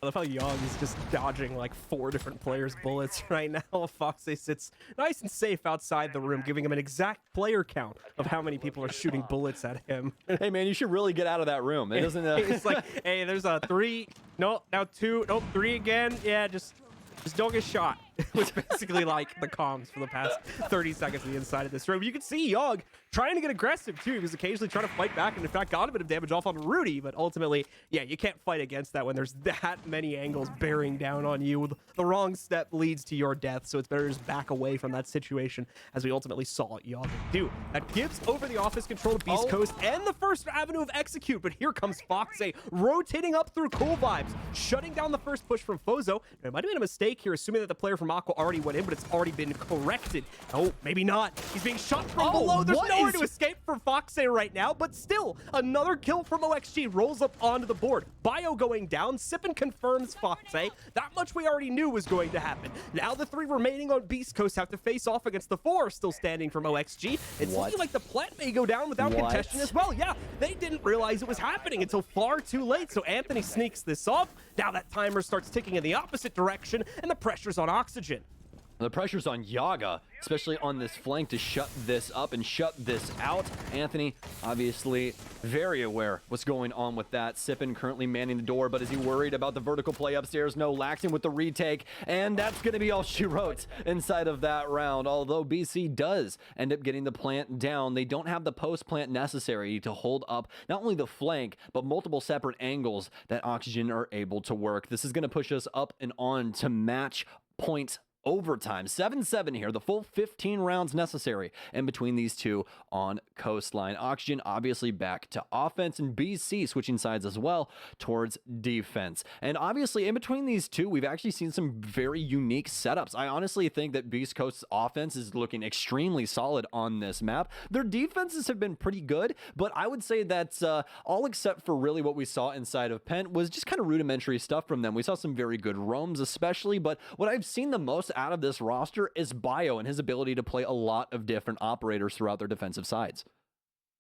I love how Young is just dodging like 4 different players' bullets right now. Foxe sits nice and safe outside the room, giving him an exact player count of how many people are shooting bullets at him. Hey, man, you should really get out of that room. It doesn't... It's like, hey, there's a 3. No, now 2. Nope, 3 again. Yeah, just don't get shot. was basically like the comms for the past 30 seconds on the inside of this room. You can see Yogg trying to get aggressive too. He was occasionally trying to fight back and in fact got a bit of damage off on Rudy, but ultimately, yeah, you can't fight against that when there's that many angles bearing down on you. The wrong step leads to your death, so it's better to just back away from that situation, as we ultimately saw Yogg do. That gives over the office control to Beast Coast and the first avenue of execute, but here comes Foxy rotating up through Cool Vibes, shutting down the first push from Fozo. It might have been a mistake here, assuming that the player from Aqua already went in, but it's already been corrected. Oh, maybe not. He's being shot from below. There's nowhere to escape for Foxy right now, but still, another kill from OXG rolls up onto the board. Bio going down. Sippin confirms Foxy. That much we already knew was going to happen. Now the 3 remaining on Beast Coast have to face off against the 4 still standing from OXG. It's looking like the plant may go down without contention as well. Yeah, they didn't realize it was happening until far too late, so Anthony sneaks this off. Now that timer starts ticking in the opposite direction, and the pressure's on Oxygen. The pressure's on Yaga, especially on this flank, to shut this up and shut this out. Anthony, obviously, very aware what's going on with that. Sippin currently manning the door, but is he worried about the vertical play upstairs? No, Laxton with the retake, and that's going to be all she wrote inside of that round. Although BC does end up getting the plant down, they don't have the post-plant necessary to hold up not only the flank, but multiple separate angles that Oxygen are able to work. This is going to push us up and on to match point overtime. 7-7 here, the full 15 rounds necessary in between these two on Coastline. Oxygen obviously back to offense, and BC switching sides as well towards defense. And obviously in between these two, we've actually seen some very unique setups. I honestly think that Beast Coast's offense is looking extremely solid on this map. Their defenses have been pretty good, but I would say that all except for really what we saw inside of Pent was just kind of rudimentary stuff from them. We saw some very good roams especially, but what I've seen the most out of this roster is Bio and his ability to play a lot of different operators throughout their defensive sides.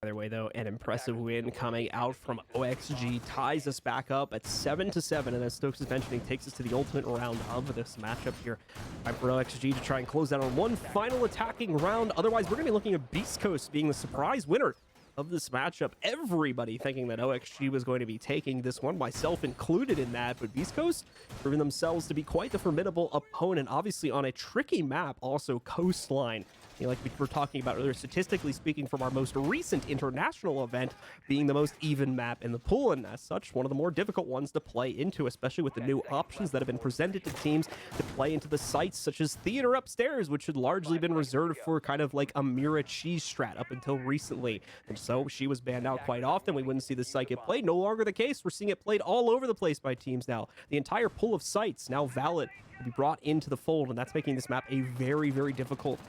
Either way, though, an impressive win coming out from OXG ties us back up at 7-7, and as Stokes is mentioning, takes us to the ultimate round of this matchup here. Time for OXG to try and close out on one final attacking round. Otherwise, we're going to be looking at Beast Coast being the surprise winner of this matchup. Everybody thinking that OXG was going to be taking this one, myself included in that, but Beast Coast proving themselves to be quite the formidable opponent, obviously on a tricky map, also Coastline. You know, like we were talking about earlier, statistically speaking, from our most recent international event being the most even map in the pool, and as such, one of the more difficult ones to play into, especially with the new options that have been presented to teams to play into the sites such as Theater Upstairs, which had largely been reserved for kind of like a Mira cheese strat up until recently. And so she was banned out quite often. We wouldn't see the site get played. No longer the case. We're seeing it played all over the place by teams now. The entire pool of sites now valid to be brought into the fold, and that's making this map a very, very difficult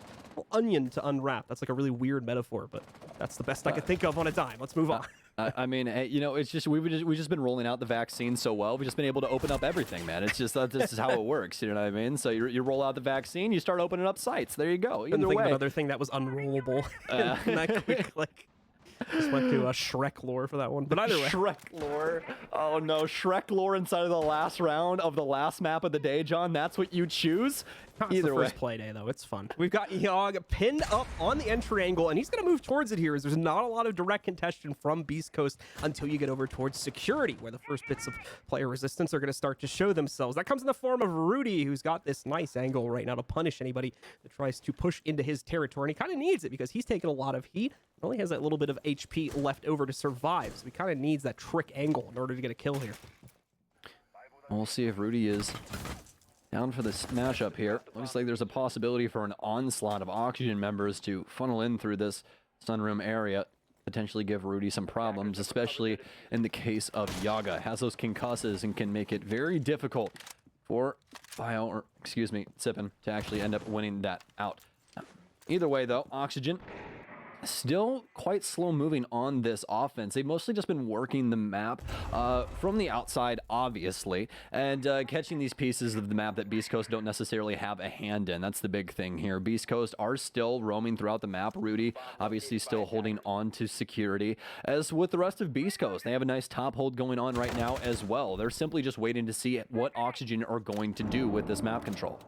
onion to unwrap. That's like a really weird metaphor, but that's the best I could think of on a dime. Let's move on. I mean, hey, you know, it's just we've just been rolling out the vaccine so well. We've just been able to open up everything, man. It's just this is how it works. You know what I mean? So you roll out the vaccine, you start opening up sites. There you go. Either way, another thing that was unrollable. In that quick, like, just went to Shrek lore for that one. But either way. Shrek lore. Oh no, Shrek lore inside of the last round of the last map of the day, John. That's what you choose. Either way. First play day, though. It's fun. We've got Yogg pinned up on the entry angle, and he's going to move towards it here, as there's not a lot of direct contention from Beast Coast until you get over towards security, where the first bits of player resistance are going to start to show themselves. That comes in the form of Rudy, who's got this nice angle right now to punish anybody that tries to push into his territory, and he kind of needs it because he's taking a lot of heat. Only has that little bit of HP left over to survive, so he kind of needs that trick angle in order to get a kill here. We'll see if Rudy is down for this matchup here. Looks like there's a possibility for an onslaught of Oxygen members to funnel in through this sunroom area, potentially give Rudy some problems, especially in the case of Yaga. Has those concusses and can make it very difficult for Sippin to actually end up winning that out. Either way, though, Oxygen still quite slow moving on this offense. They've mostly just been working the map from the outside, obviously, and catching these pieces of the map that Beast Coast don't necessarily have a hand in. That's the big thing here. Beast Coast are still roaming throughout the map. Rudy obviously still holding on to security. As with the rest of Beast Coast, they have a nice top hold going on right now as well. They're simply just waiting to see what Oxygen are going to do with this map control.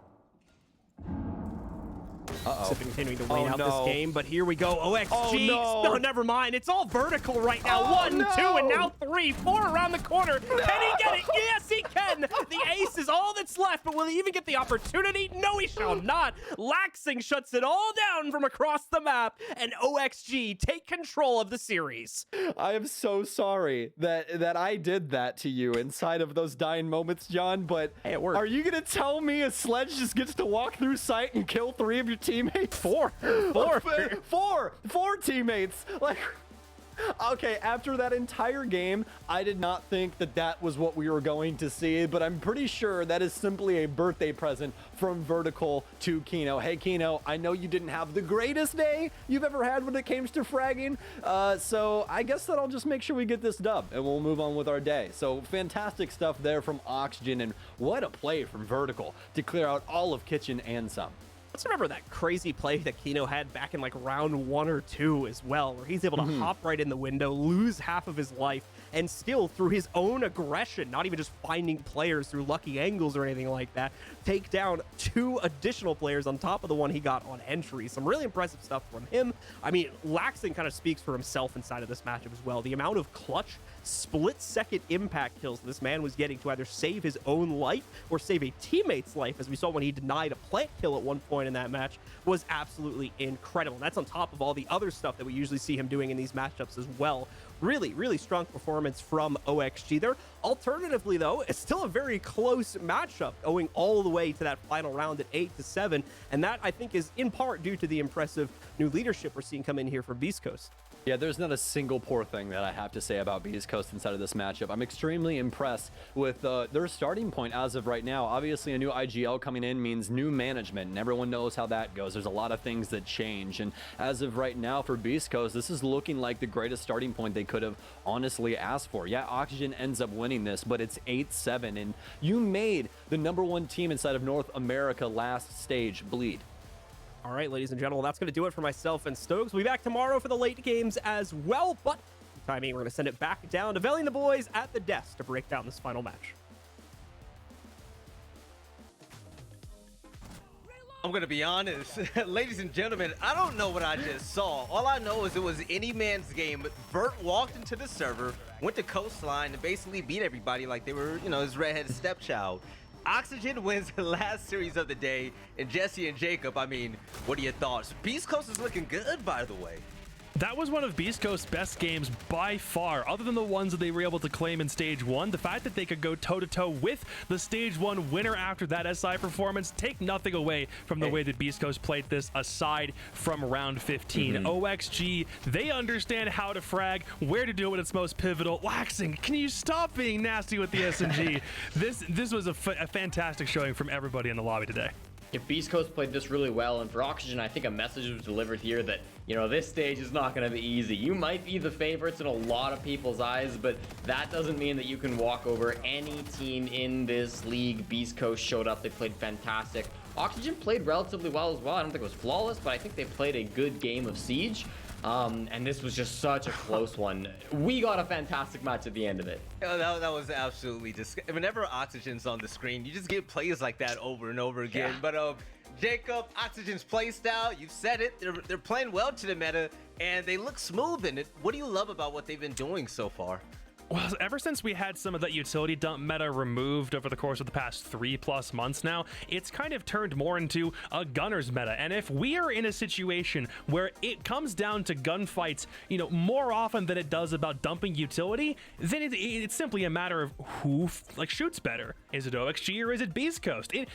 Sippin continuing to wait out this game, but here we go. OXG. No, never mind. It's all vertical right now. 1, 2, and now 3, 4 around the corner. Can he get it? Yes, he can. again. The ace is all that's left, but will he even get the opportunity? No, he shall not. Laxing shuts it all down from across the map, and OXG take control of the series. I am so sorry that I did that to you inside of those dying moments, John, but hey, it worked. Are you gonna tell me a sledge just gets to walk through sight and kill 3 of your teammates? Four teammates. Like, okay, after that entire game, I did not think that was what we were going to see, but I'm pretty sure that is simply a birthday present from Vertical to Kino. Hey, Kino, I know you didn't have the greatest day you've ever had when it came to fragging, so I guess that I'll just make sure we get this dub, and we'll move on with our day. So fantastic stuff there from Oxygen, and what a play from Vertical to clear out all of Kitchen and some. Let's remember that crazy play that Kino had back in like round 1 or 2 as well, where he's able to hop right in the window, lose half of his life, and still through his own aggression, not even just finding players through lucky angles or anything like that, take down 2 additional players on top of the one he got on entry. Some really impressive stuff from him. I mean, Laxing kind of speaks for himself inside of this matchup as well. The amount of clutch split-second impact kills this man was getting to either save his own life or save a teammate's life, as we saw when he denied a plant kill at one point in that match, was absolutely incredible. And that's on top of all the other stuff that we usually see him doing in these matchups as well. Really, really strong performance from OXG there. Alternatively, though, it's still a very close matchup, going all the way to that final round at 8-7, and that, I think, is in part due to the impressive new leadership we're seeing come in here from Beast Coast. Yeah, there's not a single poor thing that I have to say about Beast Coast inside of this matchup. I'm extremely impressed with their starting point as of right now. Obviously, a new IGL coming in means new management, and everyone knows how that goes. There's a lot of things that change, and as of right now for Beast Coast, this is looking like the greatest starting point they could have honestly asked for. Yeah, Oxygen ends up winning this, but it's 8-7, and you made the #1 team inside of North America last stage bleed. All right, ladies and gentlemen, that's going to do it for myself and Stokes. We'll be back tomorrow for the late games as well, but for the time being, we're going to send it back down to Veli and the boys at the desk to break down this final match. I'm going to be honest, ladies and gentlemen, I don't know what I just saw. All I know is it was any man's game. Vert walked into the server, went to coastline, and basically beat everybody like they were, his redheaded stepchild. Oxygen wins the last series of the day, and Jesse and Jacob, I mean, what are your thoughts? Beast Coast is looking good, by the way. That was one of Beast Coast's best games by far, other than the ones that they were able to claim in Stage 1. The fact that they could go toe-to-toe with the Stage 1 winner after that SI performance, take nothing away from the way that Beast Coast played this aside from round 15. OXG, they understand how to frag, where to do it when it's most pivotal. Laxing, can you stop being nasty with the SMG? This was a fantastic showing from everybody in the lobby today. If Beast Coast played this really well, and for Oxygen, I think a message was delivered here that, this stage is not going to be easy. You might be the favorites in a lot of people's eyes, but that doesn't mean that you can walk over any team in this league. Beast Coast showed up. They played fantastic. Oxygen played relatively well as well. I don't think it was flawless, but I think they played a good game of Siege. And this was just such a close one. We got a fantastic match at the end of it. That was absolutely disgusting. Whenever Oxygen's on the screen, you just get plays like that over and over again. Yeah. But Jacob, Oxygen's play style, you've said it. They're playing well to the meta, and they look smooth in it. What do you love about what they've been doing so far? Well, ever since we had some of that utility dump meta removed over the course of the past 3+ months now, it's kind of turned more into a gunner's meta. And if we are in a situation where it comes down to gunfights, more often than it does about dumping utility, then it's simply a matter of who shoots better. Is it OXG or is it Beast Coast? It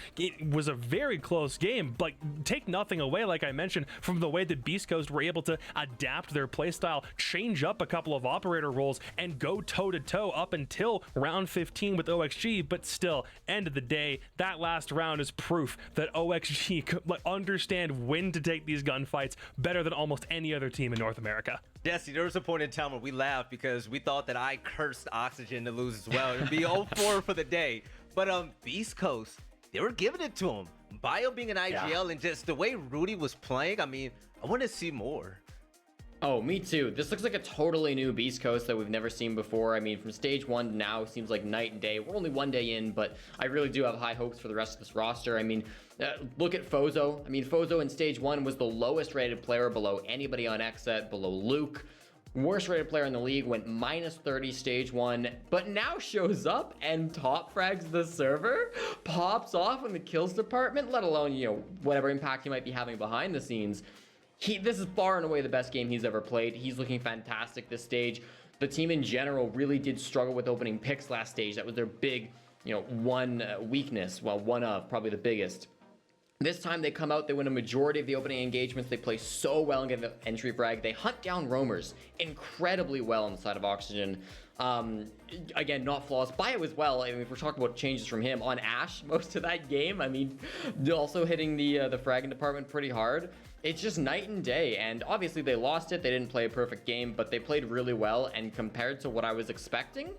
was a very close game, but take nothing away, like I mentioned, from the way that Beast Coast were able to adapt their playstyle, change up a couple of operator roles, and go toe-to-toe up until round 15 with OXG. But still, end of the day, that last round is proof that OXG understand when to take these gunfights better than almost any other team in North America. Jesse, there was a point in time where we laughed because we thought that I cursed Oxygen to lose as well. It'd be 0-4 for the day. But Beast Coast, they were giving it to him. Bio being an IGL and just the way Rudy was playing, I mean, I want to see more. Oh, me too. This looks like a totally new Beast Coast that we've never seen before. I mean, from stage 1 to now, seems like night and day. We're only 1 day in, but I really do have high hopes for the rest of this roster. I mean, look at Fozo. I mean, Fozo in stage 1 was the lowest rated player below anybody on Xset, below Luke. worst rated player in the league, went -30 stage 1, but now shows up and top frags the server, pops off in the kills department, let alone, you know, whatever impact he might be having behind the scenes. This is far and away the best game he's ever played. He's looking fantastic this stage. The team in general really did struggle with opening picks last stage. That was their big, you know, one weakness. Well, one of probably the biggest. This time they come out, they win a majority of the opening engagements. They play so well and get the entry frag. They hunt down roamers incredibly well on the side of Oxygen. Again, not flawless. Bio as well. I mean, if we're talking about changes from him on Ash, most of that game, I mean, also hitting the fragging department pretty hard. It's just night and day, and obviously they lost it. They didn't play a perfect game, but they played really well, and compared to what I was expecting,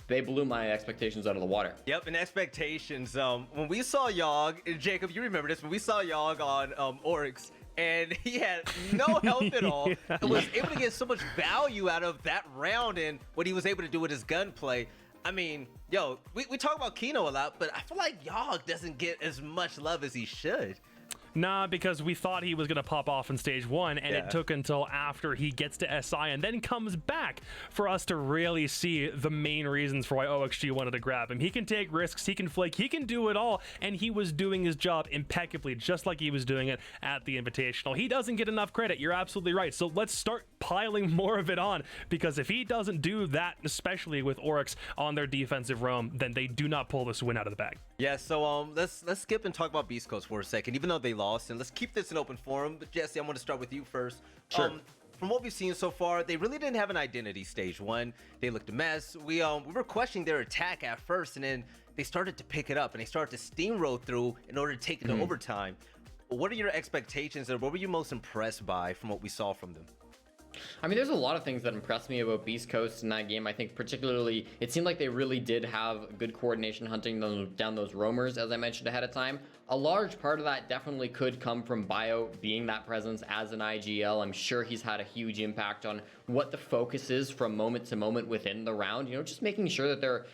they blew my expectations out of the water. Yep, and expectations. When we saw Yogg, Jacob, you remember this, when we saw Yogg on Oryx, and he had no health at all, and was able to get so much value out of that round and what he was able to do with his gunplay. I mean, yo, we talk about Kino a lot, but I feel like Yogg doesn't get as much love as he should. Nah, because we thought he was going to pop off in stage 1, and it took until after he gets to SI and then comes back for us to really see the main reasons for why OXG wanted to grab him. He can take risks, he can flake, he can do it all, and he was doing his job impeccably, just like he was doing it at the Invitational. He doesn't get enough credit, you're absolutely right, so let's start piling more of it on, because if he doesn't do that, especially with Oryx on their defensive roam, then they do not pull this win out of the bag. Yeah, so let's skip and talk about Beast Coast for a second, even though they lost, and let's keep this an open forum. But Jesse, I'm going to start with you first. Sure. From what we've seen so far, they really didn't have an identity stage 1. They looked a mess. We were questioning their attack at first, and then they started to pick it up, and they started to steamroll through in order to take it to overtime. What are your expectations, or what were you most impressed by from what we saw from them? I mean, there's a lot of things that impressed me about Beast Coast in that game. I think particularly, it seemed like they really did have good coordination hunting down those roamers, as I mentioned ahead of time. A large part of that definitely could come from Bio being that presence as an IGL. I'm sure he's had a huge impact on what the focus is from moment to moment within the round. You know, just making sure that they're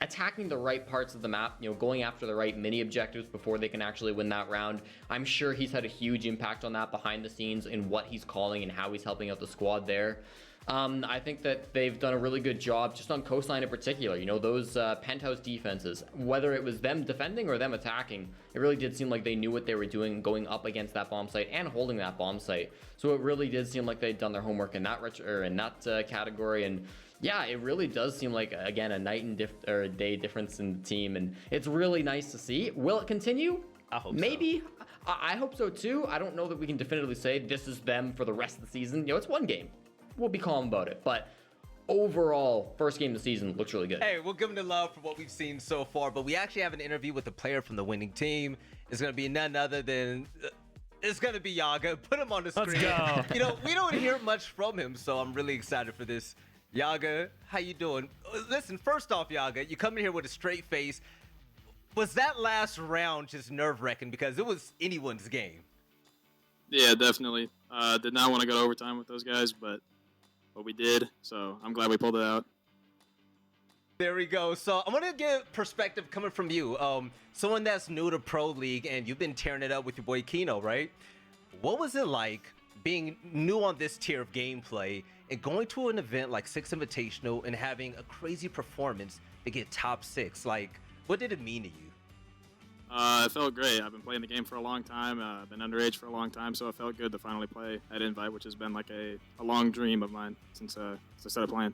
attacking the right parts of the map, you know, going after the right mini objectives before they can actually win that round. I'm sure he's had a huge impact on that behind the scenes in what he's calling and how he's helping out the squad there. I think that they've done a really good job just on coastline in particular. You know, those penthouse defenses, whether it was them defending or them attacking, it really did seem like they knew what they were doing going up against that bomb site and holding that bomb site. So it really did seem like they'd done their homework in that category. And yeah, it really does seem like, again, a night and day difference in the team, and it's really nice to see. Will it continue? I hope Maybe. So. I hope so too. I don't know that we can definitively say this is them for the rest of the season. You know, it's one game. We'll be calm about it, but overall, first game of the season looks really good. Hey, we'll give them the love for what we've seen so far, but we actually have an interview with a player from the winning team. It's going to be none other than... it's going to be Yaga. Put him on the screen. Let's go. You know, we don't hear much from him, so I'm really excited for this. Yaga, how you doing? Listen, first off, Yaga, you come in here with a straight face. Was that last round just nerve-wracking? Because it was anyone's game. Yeah, definitely. Did not want to go to overtime with those guys, but we did, so I'm glad we pulled it out. There we go. So I want to get perspective coming from you. Someone that's new to Pro League, and you've been tearing it up with your boy Kino, right? What was it like being new on this tier of gameplay and going to an event like Six Invitational and having a crazy performance to get top 6? Like, what did it mean to you? It felt great. I've been playing the game for a long time. I've been underage for a long time, so it felt good to finally play at Invite, which has been like a long dream of mine since I started playing.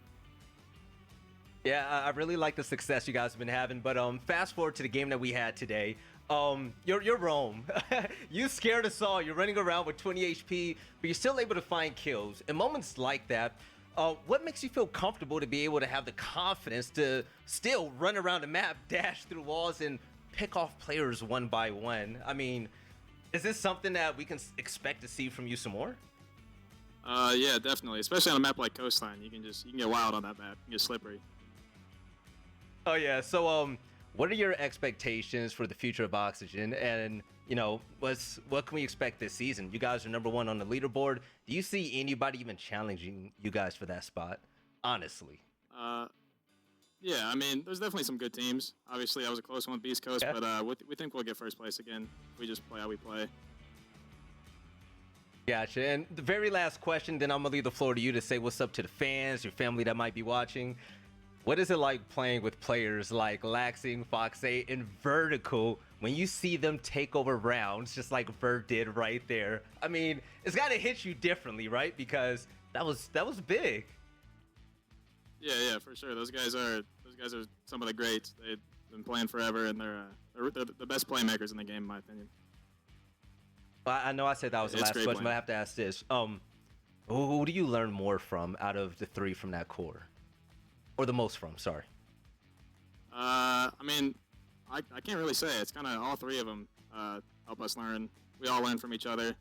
Yeah, I really like the success you guys have been having, but fast forward to the game that we had today. You're Rome. You scared us all. You're running around with 20 HP, but you're still able to find kills. In moments like that, what makes you feel comfortable to be able to have the confidence to still run around the map, dash through walls, and pick off players one by one? I mean, is this something that we can expect to see from you some more? Yeah, definitely. Especially on a map like Coastline, you can get wild on that map. You can get slippery. Oh yeah. So what are your expectations for the future of Oxygen? And you know, what can we expect this season? You guys are #1 on the leaderboard. Do you see anybody even challenging you guys for that spot? Honestly. Yeah, I mean, there's definitely some good teams. Obviously, I was a close one with Beast Coast, Yeah. but we think we'll get first place again. We just play how we play. Gotcha. And the very last question, then I'm gonna leave the floor to you to say what's up to the fans, your family that might be watching. What is it like playing with players like Laxing, Fox8, and Vertical when you see them take over rounds just like Vert did right there? I mean, it's gotta hit you differently, right? Because that was big. Yeah, for sure. Those guys are some of the greats. They've been playing forever, and they're the best playmakers in the game, in my opinion. I know I said that was the It's last great question, but I playing. have to ask this. Who do you learn more from out of the three from that core? Or the most from, sorry. I mean, I can't really say. It's kind of all three of them help us learn. We all learn from each other,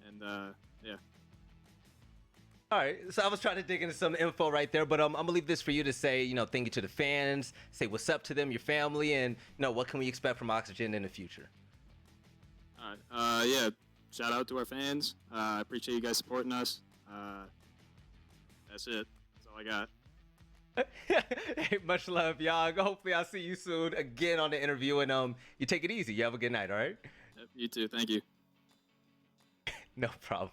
and yeah. All right, so I was trying to dig into some info right there, but I'm gonna leave this for you to say, thank you to the fans, say what's up to them, your family, and what can we expect from Oxygen in the future? All right. Yeah. Shout out to our fans. I appreciate you guys supporting us. That's it. That's all I got. Hey, much love, y'all. Hopefully I'll see you soon again on the interview, and you take it easy. You have a good night, all right? Yep, you too. Thank you. No problem.